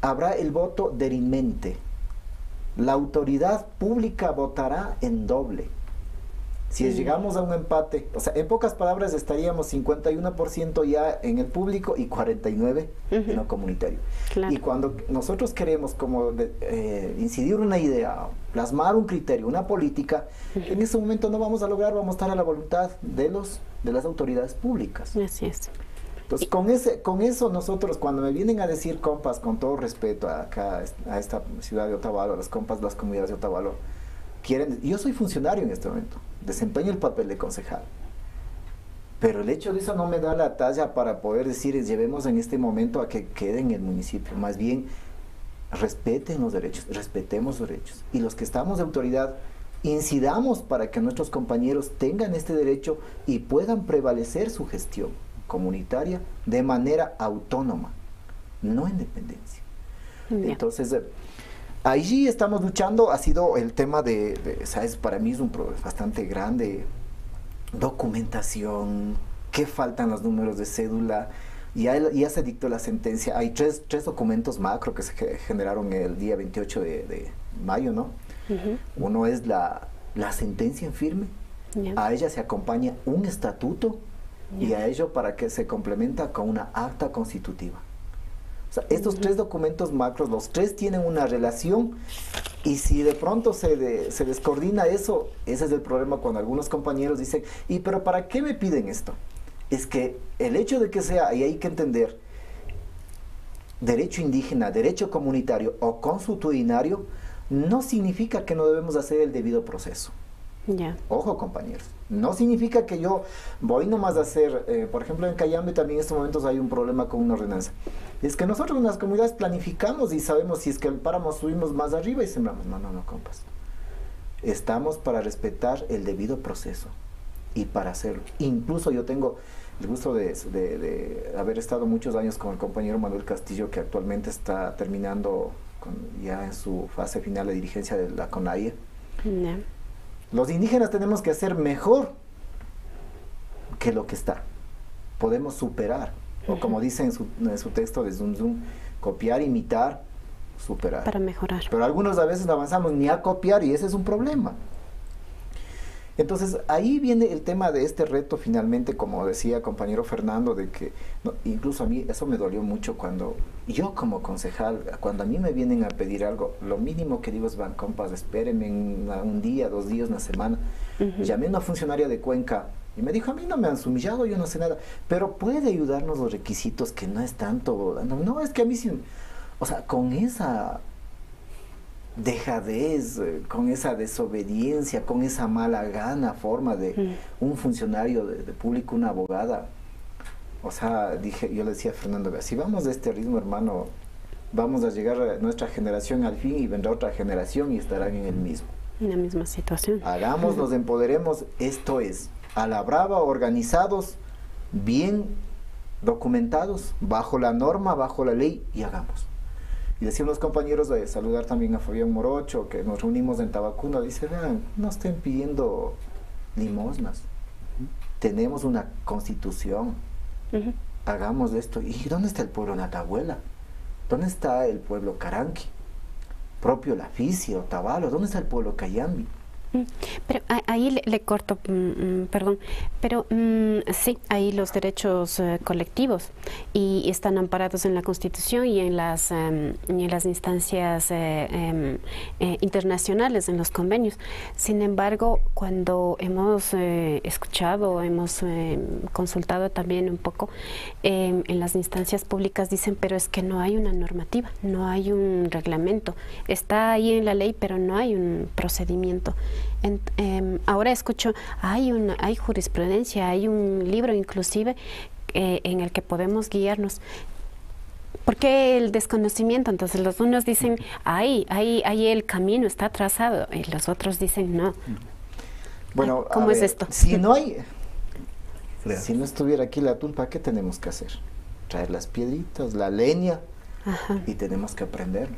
habrá el voto derimente. la autoridad pública votará en doble. Si llegamos a un empate, o sea, en pocas palabras estaríamos 51% ya en el público y 49% en lo comunitario. Claro. Y cuando nosotros queremos como incidir una idea, plasmar un criterio, una política, en ese momento no vamos a lograr, vamos a estar a la voluntad de las autoridades públicas. Así es. Entonces, con eso nosotros, cuando me vienen a decir compas, con todo respeto acá a esta ciudad de Otavalo, a las compas de las comunidades de Otavalo, yo soy funcionario en este momento, desempeño el papel de concejal, pero el hecho de eso no me da la talla para poder decir, llevemos en este momento a que quede en el municipio. Más bien, respeten los derechos, respetemos los derechos, y los que estamos de autoridad, incidamos para que nuestros compañeros tengan este derecho y puedan prevalecer su gestión comunitaria de manera autónoma, no en dependencia. Entonces, allí estamos luchando. Ha sido el tema ¿sabes? Para mí es un problema bastante grande. Documentación, que faltan los números de cédula. Ya se dictó la sentencia. Hay tres documentos macro que se generaron el día 28 de mayo, ¿no? Uno es la sentencia en firme. A ella se acompaña un estatuto y a ello para que se complementa con una acta constitutiva. O sea, estos tres documentos macros, los tres tienen una relación, y si de pronto se descoordina eso, ese es el problema cuando algunos compañeros dicen, pero ¿para qué me piden esto? Es que el hecho de que sea, y hay que entender, derecho indígena, derecho comunitario o consuetudinario, no significa que no debemos hacer el debido proceso. Ojo, compañeros, no significa que yo voy nomás a hacer, por ejemplo en Cayambe también en estos momentos hay un problema con una ordenanza. Es que nosotros en las comunidades planificamos y sabemos si es que el páramo subimos más arriba y sembramos. No, compas. Estamos para respetar el debido proceso y para hacerlo. Incluso yo tengo el gusto de haber estado muchos años con el compañero Manuel Castillo, que actualmente está terminando ya en su fase final de dirigencia de la CONAIE. Los indígenas tenemos que hacer mejor que lo que está. Podemos superar. O como dice en su texto de Zum Zum, copiar, imitar, superar. Para mejorar. Pero algunos a veces no avanzamos ni a copiar y ese es un problema. Entonces ahí viene el tema de este reto finalmente, como decía compañero Fernando, de que incluso a mí eso me dolió mucho cuando yo como concejal, cuando a mí me vienen a pedir algo, lo mínimo que digo es, van compas, espérenme un día, 2 días, una semana. Llamé a una funcionaria de Cuenca y me dijo, a mí no me han sumillado, yo no sé nada, pero puede ayudarnos los requisitos, que no es tanto, no, es que a mí sí, o sea, con esa dejadez, con esa desobediencia, con esa mala gana forma de un funcionario de público, una abogada. O sea, yo le decía a Fernando, si vamos de este ritmo, hermano, vamos a llegar a nuestra generación al fin y vendrá otra generación y estarán en la misma situación. Hagamos, nos empoderemos, esto es, a la brava, organizados, bien documentados, bajo la norma, bajo la ley, y hagamos. Y decían los compañeros de saludar también a Fabián Morocho, que nos reunimos en Tabacuna, dice, vean, no estén pidiendo limosnas, tenemos una constitución, hagamos esto. ¿Y dónde está el pueblo Natahuela? ¿Dónde está el pueblo Caranqui? Propio Laficia, Otavalo, ¿dónde está el pueblo Cayambi? Pero ahí le corto, perdón, pero sí, ahí los derechos colectivos y están amparados en la Constitución y en las instancias internacionales, en los convenios. Sin embargo, cuando hemos escuchado, hemos consultado también un poco en las instancias públicas, dicen, pero es que no hay una normativa, no hay un reglamento, está ahí en la ley, pero no hay un procedimiento. Ahora escucho, hay jurisprudencia, hay un libro inclusive en el que podemos guiarnos. ¿Por qué el desconocimiento? Entonces los unos dicen, ahí el camino está trazado, y los otros dicen, no. Bueno, ¿cómo es esto? Si no estuviera aquí la tulpa, ¿qué tenemos que hacer? Traer las piedritas, la leña, y tenemos que aprenderlo,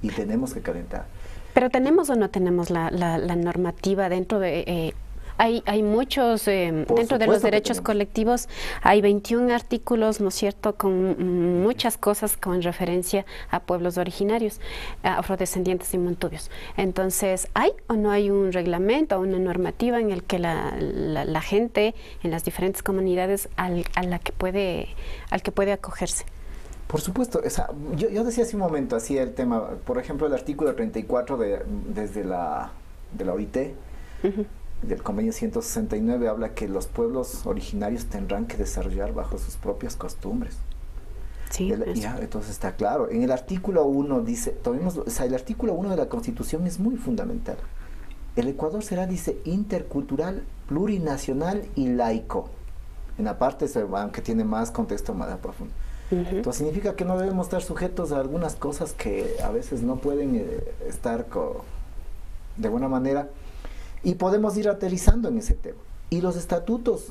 y tenemos que calentar. Pero ¿tenemos o no tenemos la normativa dentro de Hay muchos, dentro de los derechos colectivos, hay 21 artículos, ¿no es cierto?, con muchas cosas con referencia a pueblos originarios, afrodescendientes y montubios. Entonces, ¿hay o no hay un reglamento o una normativa en el que la gente en las diferentes comunidades al que puede acogerse? Por supuesto, yo decía hace un momento, hacía el tema, por ejemplo, el artículo 34 de la OIT, del convenio 169, habla que los pueblos originarios tendrán que desarrollar bajo sus propias costumbres. Sí, entonces está claro. En el artículo 1 dice, el artículo 1 de la Constitución es muy fundamental. El Ecuador será, dice, intercultural, plurinacional y laico. En la parte, aunque tiene más contexto más profundo. Entonces significa que no debemos estar sujetos a algunas cosas que a veces no pueden estar de buena manera, y podemos ir aterrizando en ese tema. Y los estatutos,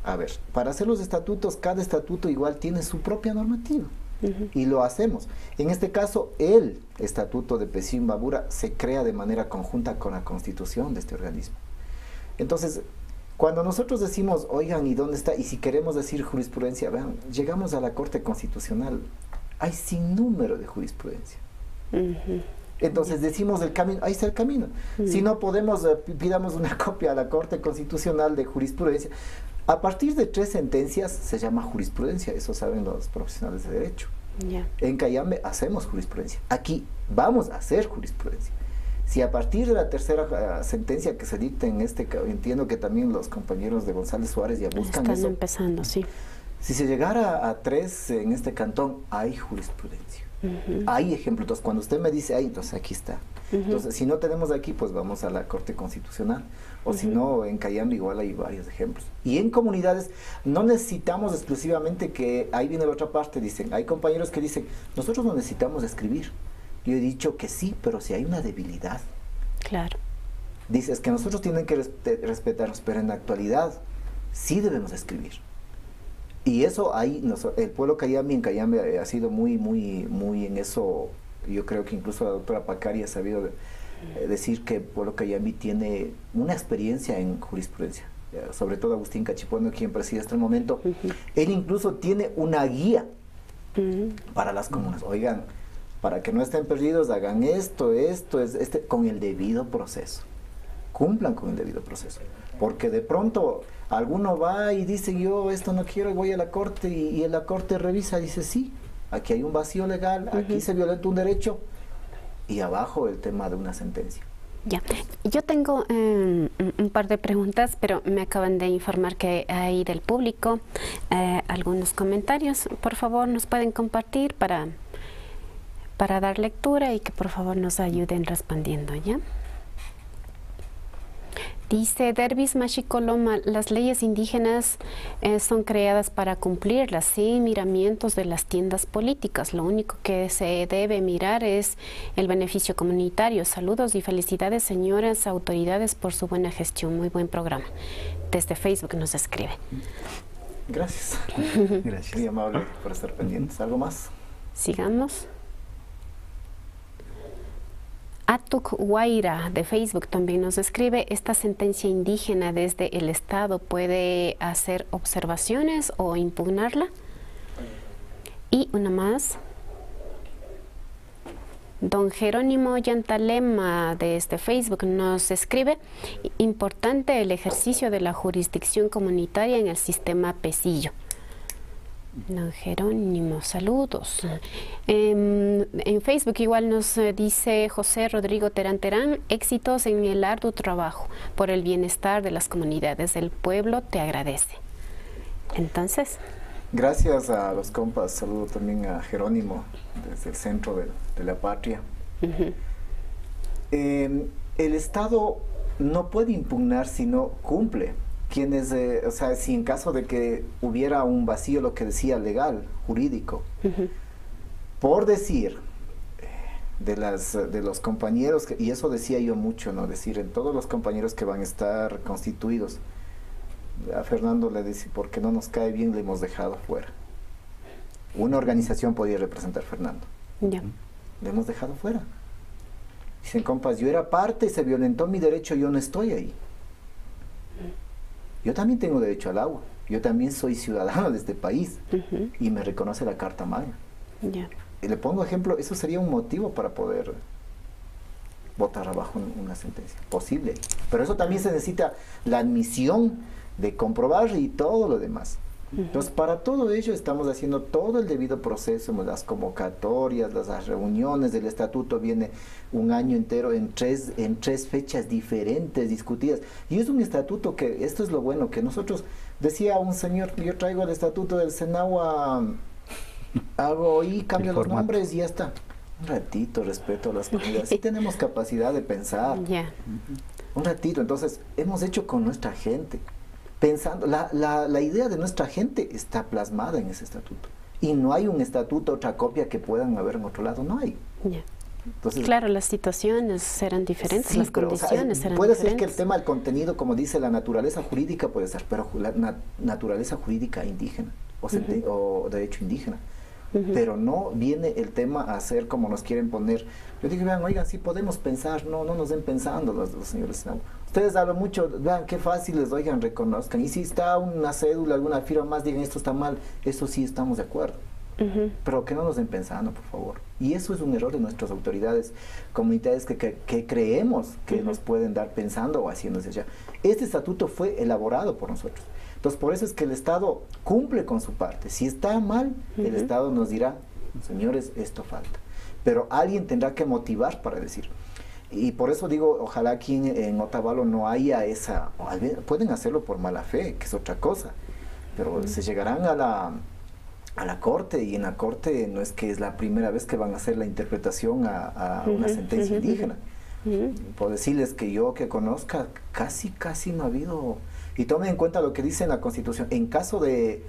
a ver, para hacer los estatutos, cada estatuto igual tiene su propia normativa, y lo hacemos. En este caso, el estatuto de Pesío Imbabura se crea de manera conjunta con la constitución de este organismo. Entonces, cuando nosotros decimos, oigan, ¿y dónde está? Y si queremos decir jurisprudencia, vean, llegamos a la Corte Constitucional, hay sin número de jurisprudencia. Entonces decimos el camino, ahí está el camino. Si no podemos, pidamos una copia a la Corte Constitucional de jurisprudencia. A partir de 3 sentencias se llama jurisprudencia, eso saben los profesionales de derecho. En Cayambe hacemos jurisprudencia, aquí vamos a hacer jurisprudencia. Si a partir de la tercera sentencia que se dicta en entiendo que también los compañeros de González Suárez ya buscan están eso. Empezando, sí. Si se llegara a 3 en este cantón, hay jurisprudencia. Hay ejemplos. Entonces, cuando usted me dice, entonces aquí está. Entonces, si no tenemos aquí, pues vamos a la Corte Constitucional. O si no, en Cayambe igual hay varios ejemplos. Y en comunidades no necesitamos exclusivamente que, ahí viene la otra parte, dicen, hay compañeros que dicen, nosotros no necesitamos escribir. Yo he dicho que sí, pero si hay una debilidad. Claro. Dices que nosotros tienen que respetarnos, pero en la actualidad sí debemos escribir. Y eso ahí, el pueblo Cayambe en Cayambe ha sido muy en eso. Yo creo que incluso la doctora Pacari ha sabido decir que el pueblo Cayambe tiene una experiencia en jurisprudencia. Sobre todo Agustín Cachipono, quien preside hasta el momento. Él incluso tiene una guía para las comunas. Oigan, para que no estén perdidos, hagan esto, con el debido proceso. Cumplan con el debido proceso. Porque de pronto alguno va y dice, yo esto no quiero, y voy a la corte, y en la corte revisa y dice, sí, aquí hay un vacío legal, aquí se violenta un derecho, y abajo el tema de una sentencia. Ya, yo tengo un par de preguntas, pero me acaban de informar que hay del público algunos comentarios. Por favor, nos pueden compartir para dar lectura y que por favor nos ayuden respondiendo, ¿ya? Dice Dervis Machicoloma, las leyes indígenas son creadas para cumplirlas, sin miramientos de las tiendas políticas. Lo único que se debe mirar es el beneficio comunitario. Saludos y felicidades, señoras autoridades, por su buena gestión. Muy buen programa. Desde Facebook nos escribe. Gracias. Gracias. Muy amable por estar pendientes. ¿Algo más? Sigamos. Atuk Guaira de Facebook también nos escribe, ¿esta sentencia indígena desde el Estado puede hacer observaciones o impugnarla? Y una más. Don Jerónimo Yantalema desde Facebook nos escribe, importante el ejercicio de la jurisdicción comunitaria en el sistema Pesillo. Don Jerónimo, saludos. En Facebook igual nos dice José Rodrigo Terán Terán, éxitos en el arduo trabajo por el bienestar de las comunidades. El pueblo te agradece. Entonces. Gracias a los compas, saludo también a Jerónimo desde el centro de la patria. El Estado no puede impugnar si no cumple. Quienes, o sea, si en caso de que hubiera un vacío, lo que decía legal, jurídico, por decir de los compañeros, y eso decía yo mucho, ¿no? Decir, en todos los compañeros que van a estar constituidos, a Fernando le dice, porque no nos cae bien, le hemos dejado fuera. Una organización podía representar a Fernando. Ya. Le hemos dejado fuera. Dicen, compas, yo era parte y se violentó mi derecho, yo no estoy ahí. Yo también tengo derecho al agua. Yo también soy ciudadano de este país y me reconoce la Carta Magna. Y le pongo ejemplo, eso sería un motivo para poder votar abajo una sentencia. Posible. Pero eso también se necesita la admisión de comprobar y todo lo demás. Entonces, para todo ello estamos haciendo todo el debido proceso, las convocatorias, las reuniones del estatuto, viene un año entero en tres fechas diferentes, discutidas. Y es un estatuto que, esto es lo bueno, que nosotros, decía un señor, yo traigo el estatuto del Senagua, hago y cambio los nombres y ya está. Un ratito, respeto a las comunidades. Sí tenemos capacidad de pensar. Un ratito, entonces, hemos hecho con nuestra gente. Pensando, la idea de nuestra gente está plasmada en ese estatuto. Y no hay un estatuto, otra copia que puedan haber en otro lado, no hay. Entonces, claro, las situaciones serán diferentes, las condiciones serán puede diferentes. ser que el tema del contenido, como dice la naturaleza jurídica, puede ser, pero la naturaleza jurídica indígena o derecho indígena. Pero no viene el tema a ser como nos quieren poner. Yo digo, vean, oigan, sí podemos pensar, no nos den pensando los señores. Ustedes hablan mucho, vean qué fáciles, oigan, reconozcan. Y si está una cédula, alguna firma más, digan esto está mal, eso sí estamos de acuerdo. Pero que no nos den pensando, por favor. Y eso es un error de nuestras autoridades comunitarias que creemos que nos pueden dar pensando o haciéndose allá. Este estatuto fue elaborado por nosotros. Entonces, por eso es que el Estado cumple con su parte. Si está mal, el Estado nos dirá, señores, esto falta. Pero alguien tendrá que motivar para decir. Y por eso digo, ojalá aquí en Otavalo no haya esa... Pueden hacerlo por mala fe, que es otra cosa. Pero se llegarán a la Corte, y en la Corte no es que es la primera vez que van a hacer la interpretación a una sentencia indígena. Puedo decirles que yo que conozca, casi no ha habido... Y tomen en cuenta lo que dice en la Constitución. En caso de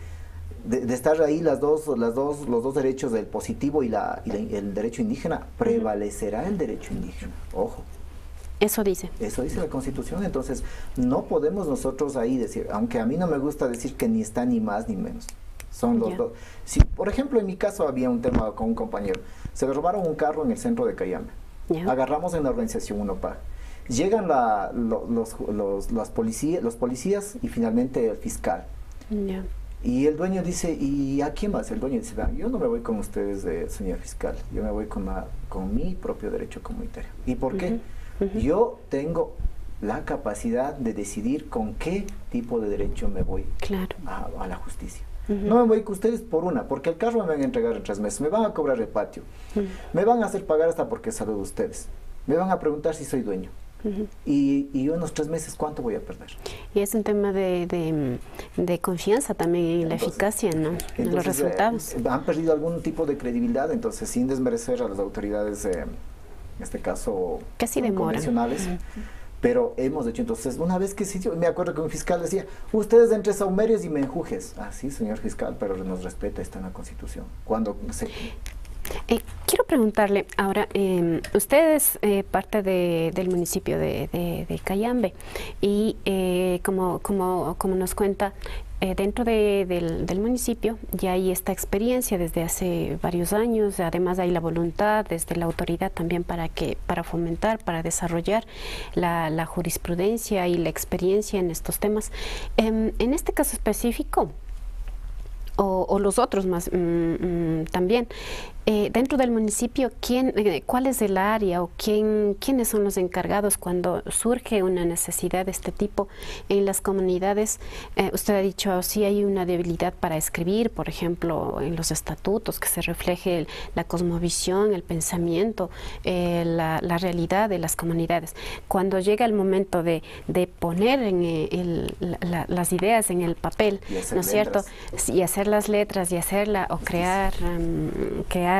estar ahí los dos derechos, del positivo y el derecho indígena, prevalecerá el derecho indígena. Ojo. Eso dice. Eso dice la Constitución. Entonces, no podemos nosotros ahí decir, aunque a mí no me gusta decir que ni está ni más ni menos. Son los dos. Si, por ejemplo, en mi caso había un tema con un compañero. Se le robaron un carro en el centro de Cayambe. Agarramos en la organización UNOPAG. Llegan los policías y finalmente el fiscal. Y el dueño dice, ¿y a quién vas? El dueño dice, yo no me voy con ustedes, señor fiscal, yo me voy con mi propio derecho comunitario. ¿Y por qué? Yo tengo la capacidad de decidir con qué tipo de derecho me voy a la justicia. No me voy con ustedes porque el carro me van a entregar en 3 meses, me van a cobrar el patio, me van a hacer pagar hasta porque salud de ustedes, me van a preguntar si soy dueño. Y yo en los 3 meses, ¿cuánto voy a perder? Y es un tema de confianza también en la eficacia, ¿no? En los resultados. Han perdido algún tipo de credibilidad, entonces, sin desmerecer a las autoridades, en este caso, convencionales. Pero hemos hecho, entonces, una vez que sí, me acuerdo que un fiscal decía, ustedes entre saumerios y menjujes. Ah, sí, señor fiscal, pero nos respeta, está en la Constitución. Cuando se... quiero preguntarle ahora, usted es parte del municipio de Cayambe y como nos cuenta, dentro del municipio ya hay esta experiencia desde hace varios años, además hay la voluntad desde la autoridad también para fomentar, para desarrollar la jurisprudencia y la experiencia en estos temas. En este caso específico, o los otros más también, dentro del municipio, ¿cuál es el área o quiénes son los encargados cuando surge una necesidad de este tipo en las comunidades? Usted ha dicho, sí hay una debilidad para escribir, por ejemplo, en los estatutos, que se refleje la cosmovisión, el pensamiento, la realidad de las comunidades. Cuando llega el momento de poner las ideas en el papel, ¿no es cierto? Y hacer las letras y hacerla o crear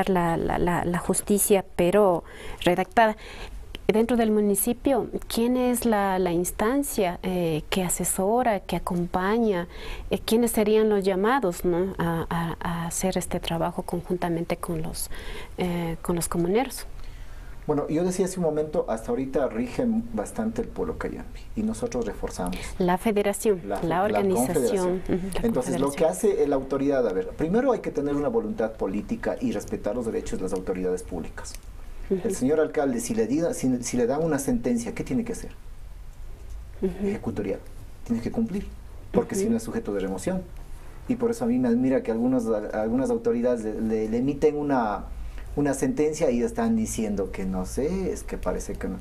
la justicia, pero redactada. Dentro del municipio, ¿quién es la instancia que asesora, que acompaña? ¿Quiénes serían los llamados, ¿no? a hacer este trabajo conjuntamente con los comuneros? Bueno, yo decía hace un momento, hasta ahorita rige bastante el pueblo Cayambe y nosotros reforzamos. La federación, la organización. Entonces, lo que hace la autoridad, a ver, primero hay que tener una voluntad política y respetar los derechos de las autoridades públicas. El señor alcalde, si le dan una sentencia, ¿qué tiene que hacer? Ejecutorial. tiene que cumplir, porque si no es sujeto de remoción. Y por eso a mí me admira que algunas autoridades le emiten una sentencia y están diciendo que no sé, es que parece que no.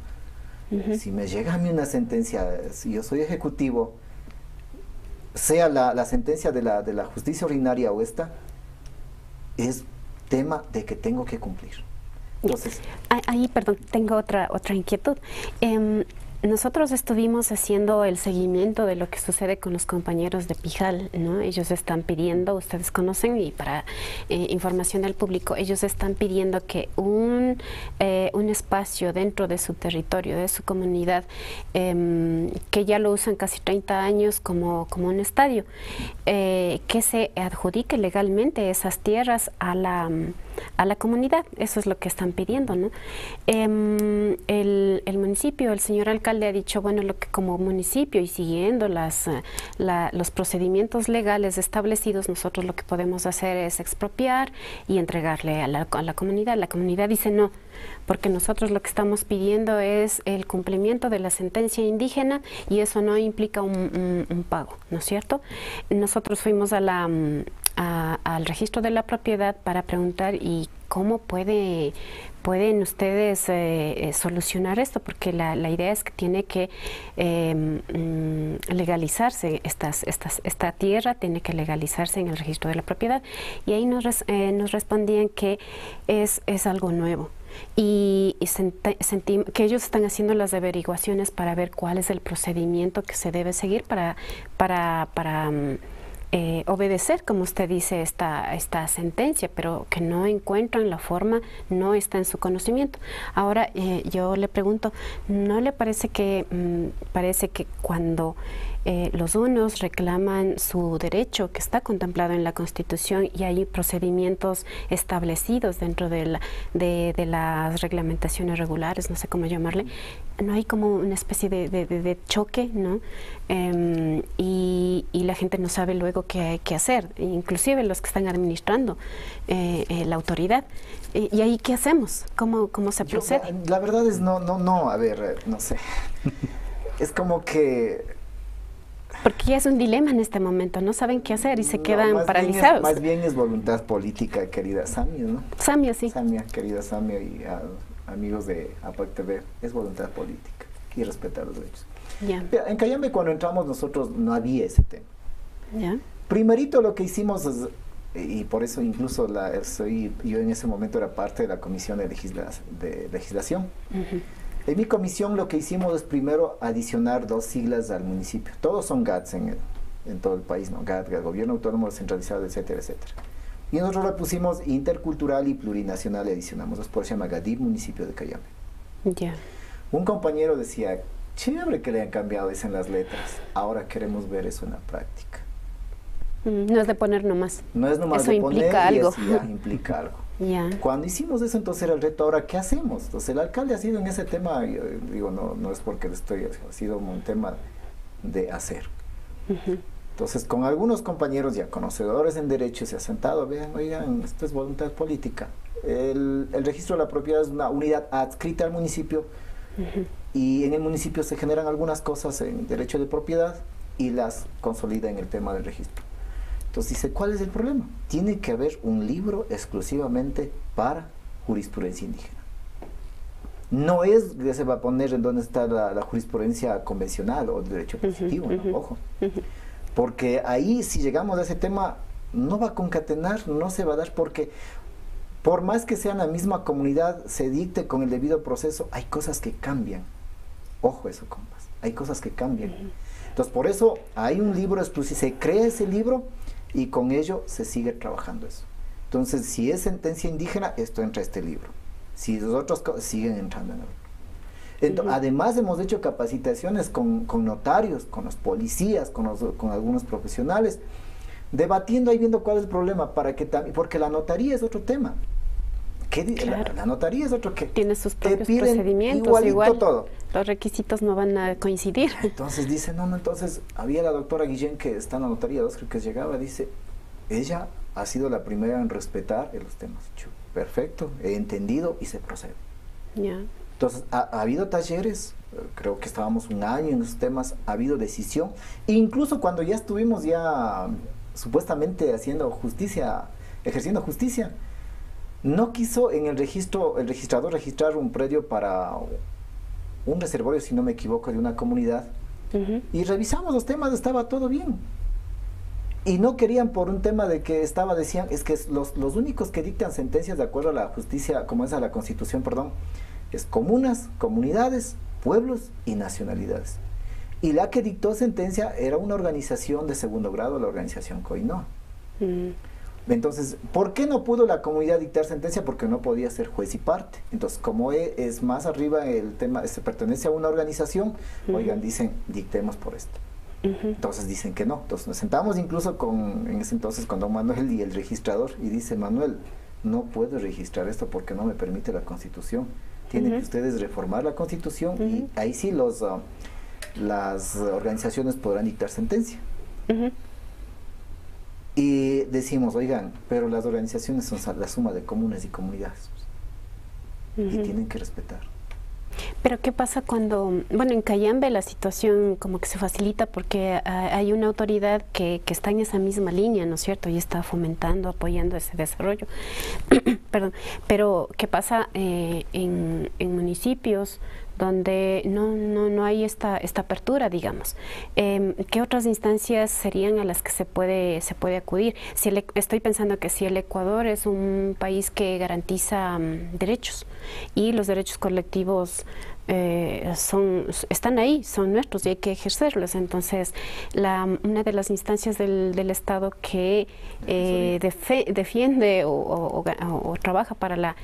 Si me llega a mí una sentencia, si yo soy ejecutivo, sea la sentencia de la justicia ordinaria o esta, es tema de que tengo que cumplir. Entonces, ahí, perdón, tengo otra inquietud. Nosotros estuvimos haciendo el seguimiento de lo que sucede con los compañeros de Pijal, ¿no? Ellos están pidiendo, ustedes conocen, y para información al público, ellos están pidiendo que un espacio dentro de su territorio, de su comunidad, que ya lo usan casi 30 años como un estadio, que se adjudique legalmente esas tierras a la comunidad. Eso es lo que están pidiendo, ¿no? El municipio, el señor alcalde ha dicho, bueno, lo que como municipio y siguiendo los procedimientos legales establecidos, nosotros lo que podemos hacer es expropiar y entregarle a la comunidad. La comunidad dice no, porque nosotros lo que estamos pidiendo es el cumplimiento de la sentencia indígena y eso no implica un pago, ¿no es cierto? Nosotros fuimos al registro de la propiedad para preguntar y cómo pueden ustedes solucionar esto, porque la idea es que tiene que legalizarse esta tierra, tiene que legalizarse en el registro de la propiedad, y ahí nos respondían que es algo nuevo. Y sentí que ellos están haciendo las averiguaciones para ver cuál es el procedimiento que se debe seguir para obedecer, como usted dice, esta sentencia, pero que no encuentran la forma, no está en su conocimiento. Ahora, yo le pregunto, ¿no le parece que cuando los unos reclaman su derecho que está contemplado en la Constitución y hay procedimientos establecidos dentro de las reglamentaciones regulares, no sé cómo llamarle, no hay como una especie de choque, ¿no? Y la gente no sabe luego qué hacer, inclusive los que están administrando la autoridad. ¿Y ahí qué hacemos? ¿Cómo se procede? La verdad es no, a ver, no sé. Es como que... Porque ya es un dilema en este momento, no saben qué hacer y se quedan paralizados. Más bien es voluntad política, querida Samia, ¿no? Samia, sí. Samia, querida Samia y amigos de APAC TV, es voluntad política y respetar los derechos. Yeah. En Cayambe, cuando entramos nosotros, no había ese tema. Yeah. Primerito lo que hicimos es, y por eso incluso yo en ese momento era parte de la Comisión de Legislación. En mi comisión lo que hicimos es primero adicionar 2 siglas al municipio. Todos son GATS en todo el país, ¿no? GAT, Gobierno Autónomo Descentralizado, etcétera, etcétera. Y nosotros le pusimos intercultural y plurinacional, le adicionamos. Después se llama GADIR, municipio de Cayambe. Yeah. Un compañero decía, chévere que le han cambiado eso en las letras. Ahora queremos ver eso en la práctica. No es de poner nomás. No es nomás eso de poner, implica algo. Ya implica algo. Yeah. Cuando hicimos eso, entonces era el reto, ahora, ¿qué hacemos? Entonces el alcalde ha sido en ese tema, yo digo, no es porque ha sido un tema de hacer. Entonces, con algunos compañeros ya conocedores en derecho se ha sentado, vean, oigan, esto es voluntad política. El registro de la propiedad es una unidad adscrita al municipio y en el municipio se generan algunas cosas en derecho de propiedad y las consolida en el tema del registro. Entonces dice, ¿cuál es el problema? Tiene que haber un libro exclusivamente para jurisprudencia indígena. No es que se va a poner en donde está la jurisprudencia convencional o derecho positivo, ¿no? Ojo. Porque ahí, si llegamos a ese tema, no va a concatenar, no se va a dar, porque por más que sea la misma comunidad, se dicte con el debido proceso, hay cosas que cambian. Ojo eso, compas, hay cosas que cambian. Entonces, por eso hay un libro exclusivo, se crea ese libro y con ello se sigue trabajando eso. Entonces, si es sentencia indígena, esto entra a este libro. Si los otros siguen entrando en el otro. Entonces, además hemos hecho capacitaciones con notarios, con los policías, con algunos profesionales, debatiendo y viendo cuál es el problema, porque la notaría es otro tema. Claro. La notaría es otro que tiene sus propios procedimientos, igual todo. Los requisitos no van a coincidir. Entonces dice, entonces había la doctora Guillén que está en la notaría 2, creo que llegaba, dice, ella ha sido la primera en respetar los temas. Perfecto, he entendido y se procede. Yeah. Entonces, ha habido talleres, creo que estábamos un año en esos temas, ha habido decisión, e incluso cuando ya estuvimos supuestamente haciendo justicia, ejerciendo justicia, no quiso en el registrador registrar un predio para un reservorio, si no me equivoco, de una comunidad, y revisamos los temas, estaba todo bien. Y no querían por un tema de que decían, es que los únicos que dictan sentencias de acuerdo a la justicia, como es a la Constitución, perdón, es comunas, comunidades, pueblos y nacionalidades. Y la que dictó sentencia era una organización de segundo grado, la organización Coinoa. Entonces, ¿por qué no pudo la comunidad dictar sentencia? Porque no podía ser juez y parte. Entonces, como es más arriba el tema, se pertenece a una organización, oigan, dicen, dictemos por esto. Entonces dicen que no. Entonces nos sentamos incluso en ese entonces con don Manuel y el registrador, y dice, Manuel, no puedo registrar esto porque no me permite la Constitución. Tienen que ustedes reformar la Constitución y ahí sí las organizaciones podrán dictar sentencia. Y decimos, oigan, pero las organizaciones son la suma de comunes y comunidades. Y tienen que respetar. Pero ¿qué pasa cuando, bueno, en Cayambe la situación como que se facilita porque hay una autoridad que está en esa misma línea, ¿no es cierto? Y está fomentando, apoyando ese desarrollo. Perdón. Pero ¿qué pasa en municipios donde no hay esta apertura, digamos? ¿Qué otras instancias serían a las que se puede acudir? Estoy pensando que si el Ecuador es un país que garantiza derechos y los derechos colectivos están ahí, son nuestros y hay que ejercerlos. Entonces, una de las instancias del Estado que defiende o trabaja para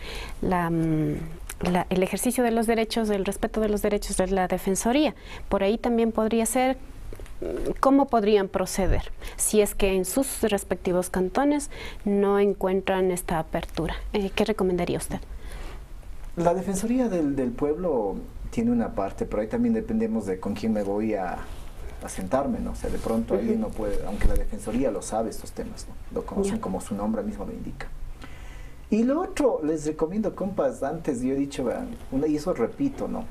el ejercicio de los derechos, el respeto de los derechos de la Defensoría. Por ahí también podría ser cómo podrían proceder si es que en sus respectivos cantones no encuentran esta apertura. ¿Qué recomendaría usted? La Defensoría del Pueblo tiene una parte, pero ahí también dependemos de con quién me voy a sentarme, ¿no? O sea, de pronto alguien no puede, aunque la Defensoría lo sabe estos temas, ¿no? Lo conocen como su nombre mismo lo indica. Y lo otro, les recomiendo, compas, antes yo he dicho, y eso repito, ¿no?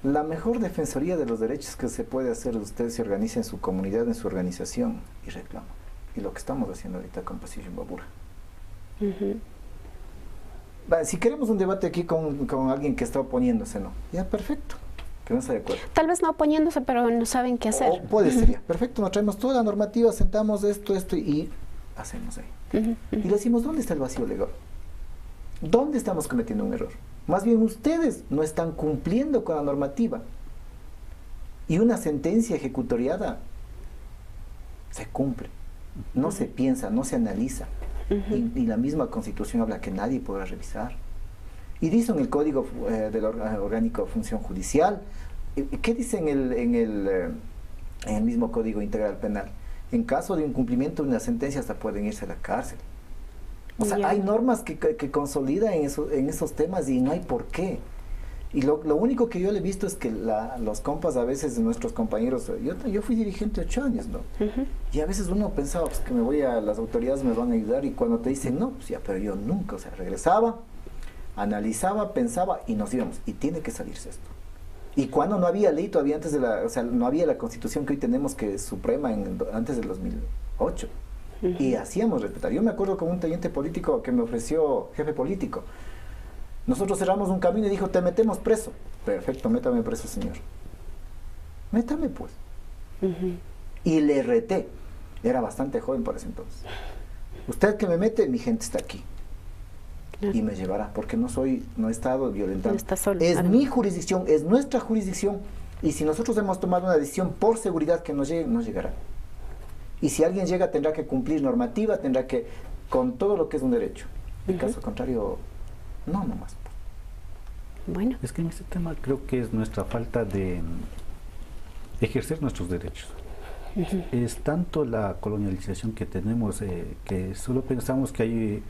La mejor defensoría de los derechos que se puede hacer, usted se organiza en su comunidad, en su organización, y reclama. Y lo que estamos haciendo ahorita con Pasillo Babura. Si queremos un debate aquí con alguien que está oponiéndose, ¿no? Ya, perfecto, que no está de acuerdo. Tal vez no oponiéndose, pero no saben qué hacer. O puede ser, ya, perfecto, nos traemos toda la normativa, sentamos esto y hacemos ahí. Y le decimos, ¿dónde está el vacío legal? ¿Dónde estamos cometiendo un error? Más bien ustedes no están cumpliendo con la normativa. Y una sentencia ejecutoriada se cumple. No se piensa, no se analiza. Y la misma Constitución habla que nadie podrá revisar. Y dice en el Código del Orgánico de Función Judicial, ¿qué dice en el mismo Código Integral Penal? En caso de incumplimiento de una sentencia hasta pueden irse a la cárcel. O sea, hay normas que consolidan en esos temas y no hay por qué. Y lo único que yo le he visto es que los compas, a veces nuestros compañeros, yo fui dirigente 8 años, ¿no? Y a veces uno pensaba pues, que las autoridades me van a ayudar, y cuando te dicen no, pues ya, pero yo nunca, o sea, regresaba, analizaba, pensaba y nos íbamos. Y tiene que salirse esto. Y cuando no había ley todavía antes o sea, no había la Constitución que hoy tenemos, que es suprema antes del 2008. Y hacíamos respetar. Yo me acuerdo con un teniente político que me ofreció, jefe político. Nosotros cerramos un camino y dijo, te metemos preso. Perfecto, métame preso, señor. Métame, pues. Y le reté. Era bastante joven para ese entonces. Usted que me mete, mi gente está aquí. Y me llevará, porque no he estado violentando. No está solo, es mi jurisdicción, es nuestra jurisdicción, y si nosotros hemos tomado una decisión por seguridad que nos llegue, nos llegará. Y si alguien llega, tendrá que cumplir normativa, tendrá que, con todo lo que es un derecho. En caso contrario, no, nomás. Bueno. Es que en este tema creo que es nuestra falta de ejercer nuestros derechos. Es tanto la colonialización que tenemos, que solo pensamos que hay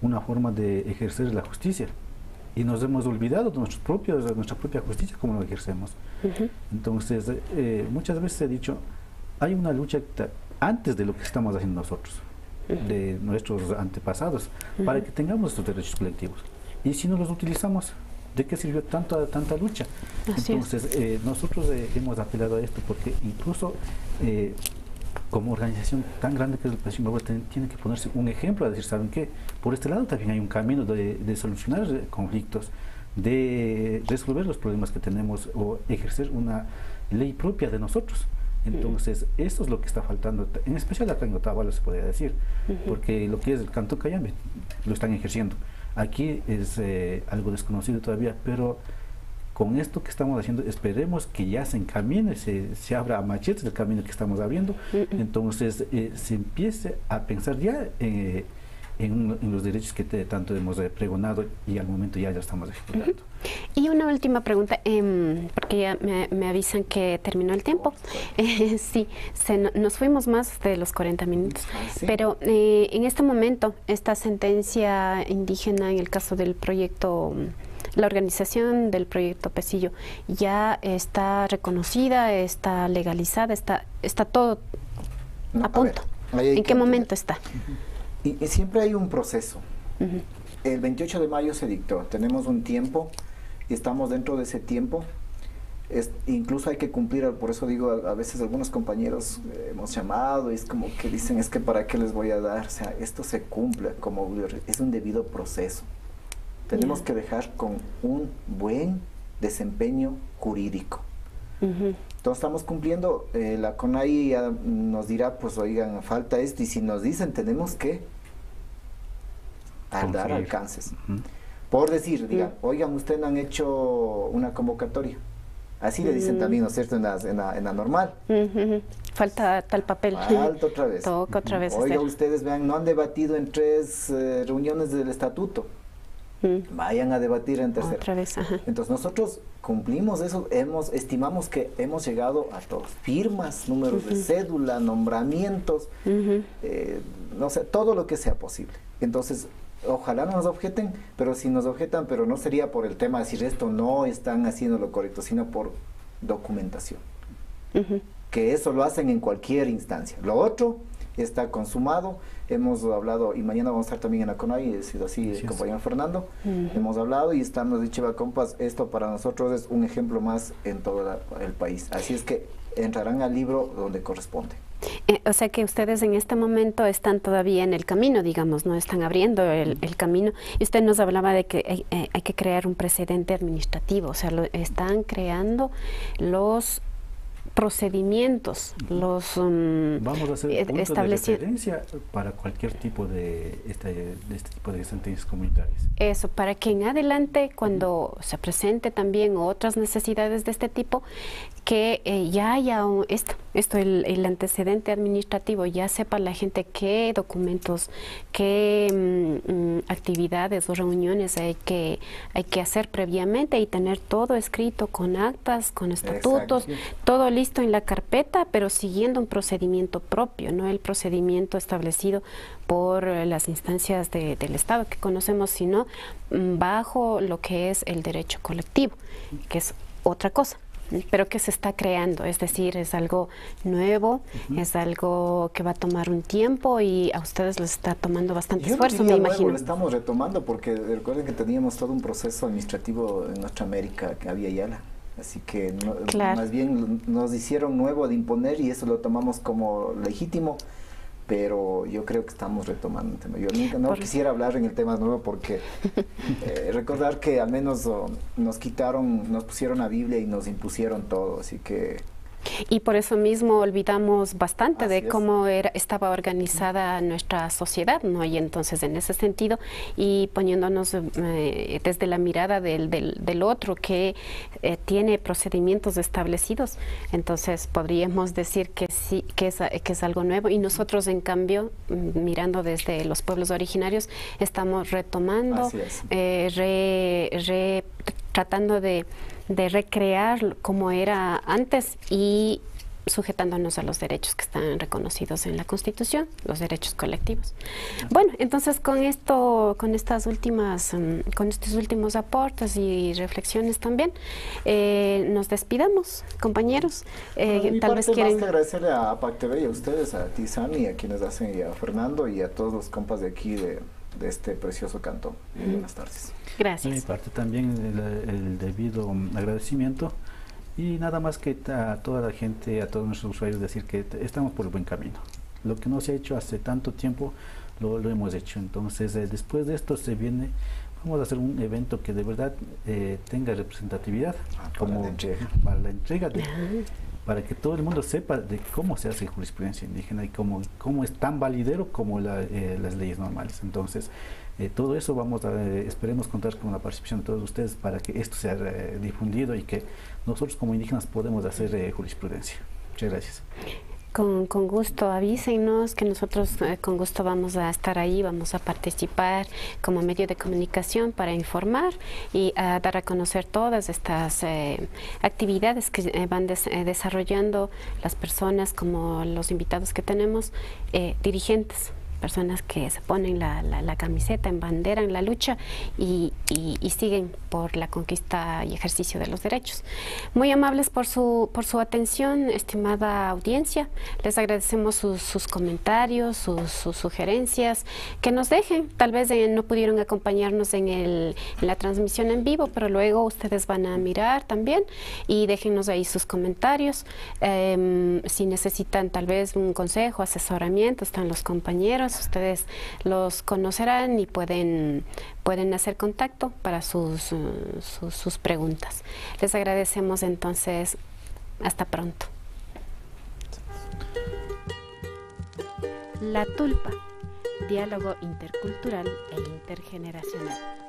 una forma de ejercer la justicia y nos hemos olvidado de nuestra propia justicia, como lo ejercemos. Entonces, muchas veces he dicho, hay una lucha antes de lo que estamos haciendo nosotros, de nuestros antepasados, para que tengamos estos derechos colectivos. Y si no los utilizamos, ¿de qué sirvió tanta lucha? Entonces, nosotros hemos apelado a esto porque incluso como organización tan grande que es el Pasión Global tiene que ponerse un ejemplo a decir, ¿saben qué? Por este lado también hay un camino de solucionar conflictos, de resolver los problemas que tenemos o ejercer una ley propia de nosotros. Entonces, eso es lo que está faltando, en especial acá en Otavalo se podría decir, porque lo que es el Cantón Cayambe lo están ejerciendo. Aquí es algo desconocido todavía, pero con esto que estamos haciendo, esperemos que ya se encamine, se abra a machetes el camino que estamos abriendo, entonces se empiece a pensar ya en los derechos que tanto hemos pregonado y al momento ya estamos ejecutando. Y una última pregunta, porque ya me avisan que terminó el tiempo. Sí, nos fuimos más de los 40 minutos, pero en este momento, esta sentencia indígena en el caso del proyecto, la organización del proyecto Pesillo, ¿ya está reconocida, está legalizada, está todo a punto? ¿En qué momento está? Y siempre hay un proceso. El 28 de mayo se dictó, tenemos un tiempo y estamos dentro de ese tiempo. Incluso hay que cumplir, por eso digo, a veces algunos compañeros hemos llamado y es como que dicen, es que ¿para qué les voy a dar? O sea, esto se cumple, como es un debido proceso. Tenemos que dejar con un buen desempeño jurídico. Entonces estamos cumpliendo, la CONAI ya nos dirá, pues oigan, falta esto, y si nos dicen tenemos que dar alcances. Por decir, digan, oigan, ustedes no han hecho una convocatoria. Así le dicen también, ¿no es cierto?, en la normal. Falta tal papel. Falta otra vez. Toca otra vez. Oiga, ustedes vean, no han debatido en 3 reuniones del estatuto. Vayan a debatir en tercera. Otra vez, Entonces nosotros cumplimos eso, estimamos que hemos llegado a todos. Firmas, números de cédula, nombramientos, no sé, todo lo que sea posible. Entonces, ojalá no nos objeten, pero si nos objetan, pero no sería por el tema de decir esto no están haciendo lo correcto, sino por documentación. Que eso lo hacen en cualquier instancia. Lo otro está consumado, hemos hablado, y mañana vamos a estar también en la CONAI, ha sido así, el compañero Fernando, hemos hablado y estamos dicho, va, compas, esto para nosotros es un ejemplo más en todo el país, así es que entrarán al libro donde corresponde. O sea que ustedes en este momento están todavía en el camino, digamos, no están abriendo el camino, y usted nos hablaba de que hay que crear un precedente administrativo, o sea, están creando los procedimientos, los vamos a hacer puntos de referencia para cualquier tipo de este tipo de sentencias comunitarias. Eso, para que en adelante, cuando se presente también otras necesidades de este tipo, que ya haya el antecedente administrativo, ya sepa la gente qué documentos, qué actividades o reuniones hay que hacer previamente y tener todo escrito con actas, con estatutos, todo listo en la carpeta, pero siguiendo un procedimiento propio, no el procedimiento establecido por las instancias del Estado que conocemos, sino bajo lo que es el derecho colectivo, que es otra cosa, pero que se está creando, es decir, es algo nuevo, es algo que va a tomar un tiempo y a ustedes les está tomando bastante esfuerzo, me imagino. Lo estamos retomando porque recuerden que teníamos todo un proceso administrativo en nuestra América que había ya, así que más bien nos hicieron nuevo de imponer y eso lo tomamos como legítimo. Pero yo creo que estamos retomando el tema. Yo nunca quisiera hablar en el tema nuevo porque recordar que al menos nos pusieron la Biblia y nos impusieron todo, así que... Y por eso mismo olvidamos bastante de cómo estaba organizada nuestra sociedad, ¿no? Y entonces en ese sentido, y poniéndonos desde la mirada del otro que tiene procedimientos establecidos, entonces podríamos decir que sí, que es algo nuevo, y nosotros en cambio, mirando desde los pueblos originarios, estamos retomando, tratando de recrear como era antes y sujetándonos a los derechos que están reconocidos en la Constitución, los derechos colectivos. Bueno, entonces con estos últimos aportes y reflexiones también, nos despidamos, compañeros. Tal vez quieren... Más que agradecerle a APAC TV y a ustedes, a ti, Sami, a quienes hacen, y a Fernando y a todos los compas de aquí de este precioso cantón. Muy buenas tardes. Gracias. De mi parte también el debido agradecimiento y nada más que a toda la gente, a todos nuestros usuarios decir que estamos por el buen camino. Lo que no se ha hecho hace tanto tiempo lo hemos hecho. Entonces después de esto vamos a hacer un evento que de verdad tenga representatividad para la entrega para que todo el mundo sepa de cómo se hace jurisprudencia indígena y cómo es tan validero como las leyes normales. Entonces, todo eso esperemos contar con la participación de todos ustedes para que esto sea difundido y que nosotros como indígenas podemos hacer jurisprudencia. Muchas gracias. Con gusto, avísenos que nosotros con gusto vamos a estar ahí, vamos a participar como medio de comunicación para informar y a dar a conocer todas estas actividades que van desarrollando las personas, como los invitados que tenemos, dirigentes, personas que se ponen la camiseta, embanderan la lucha y siguen por la conquista y ejercicio de los derechos. Muy amables por su atención, estimada audiencia. Les agradecemos sus comentarios, sus sugerencias, que nos dejen. Tal vez no pudieron acompañarnos en la transmisión en vivo, pero luego ustedes van a mirar también y déjennos ahí sus comentarios. Si necesitan tal vez un consejo, asesoramiento, están los compañeros. Ustedes los conocerán y pueden hacer contacto para sus preguntas. Les agradecemos entonces. Hasta pronto. La Tulpa, diálogo intercultural e intergeneracional.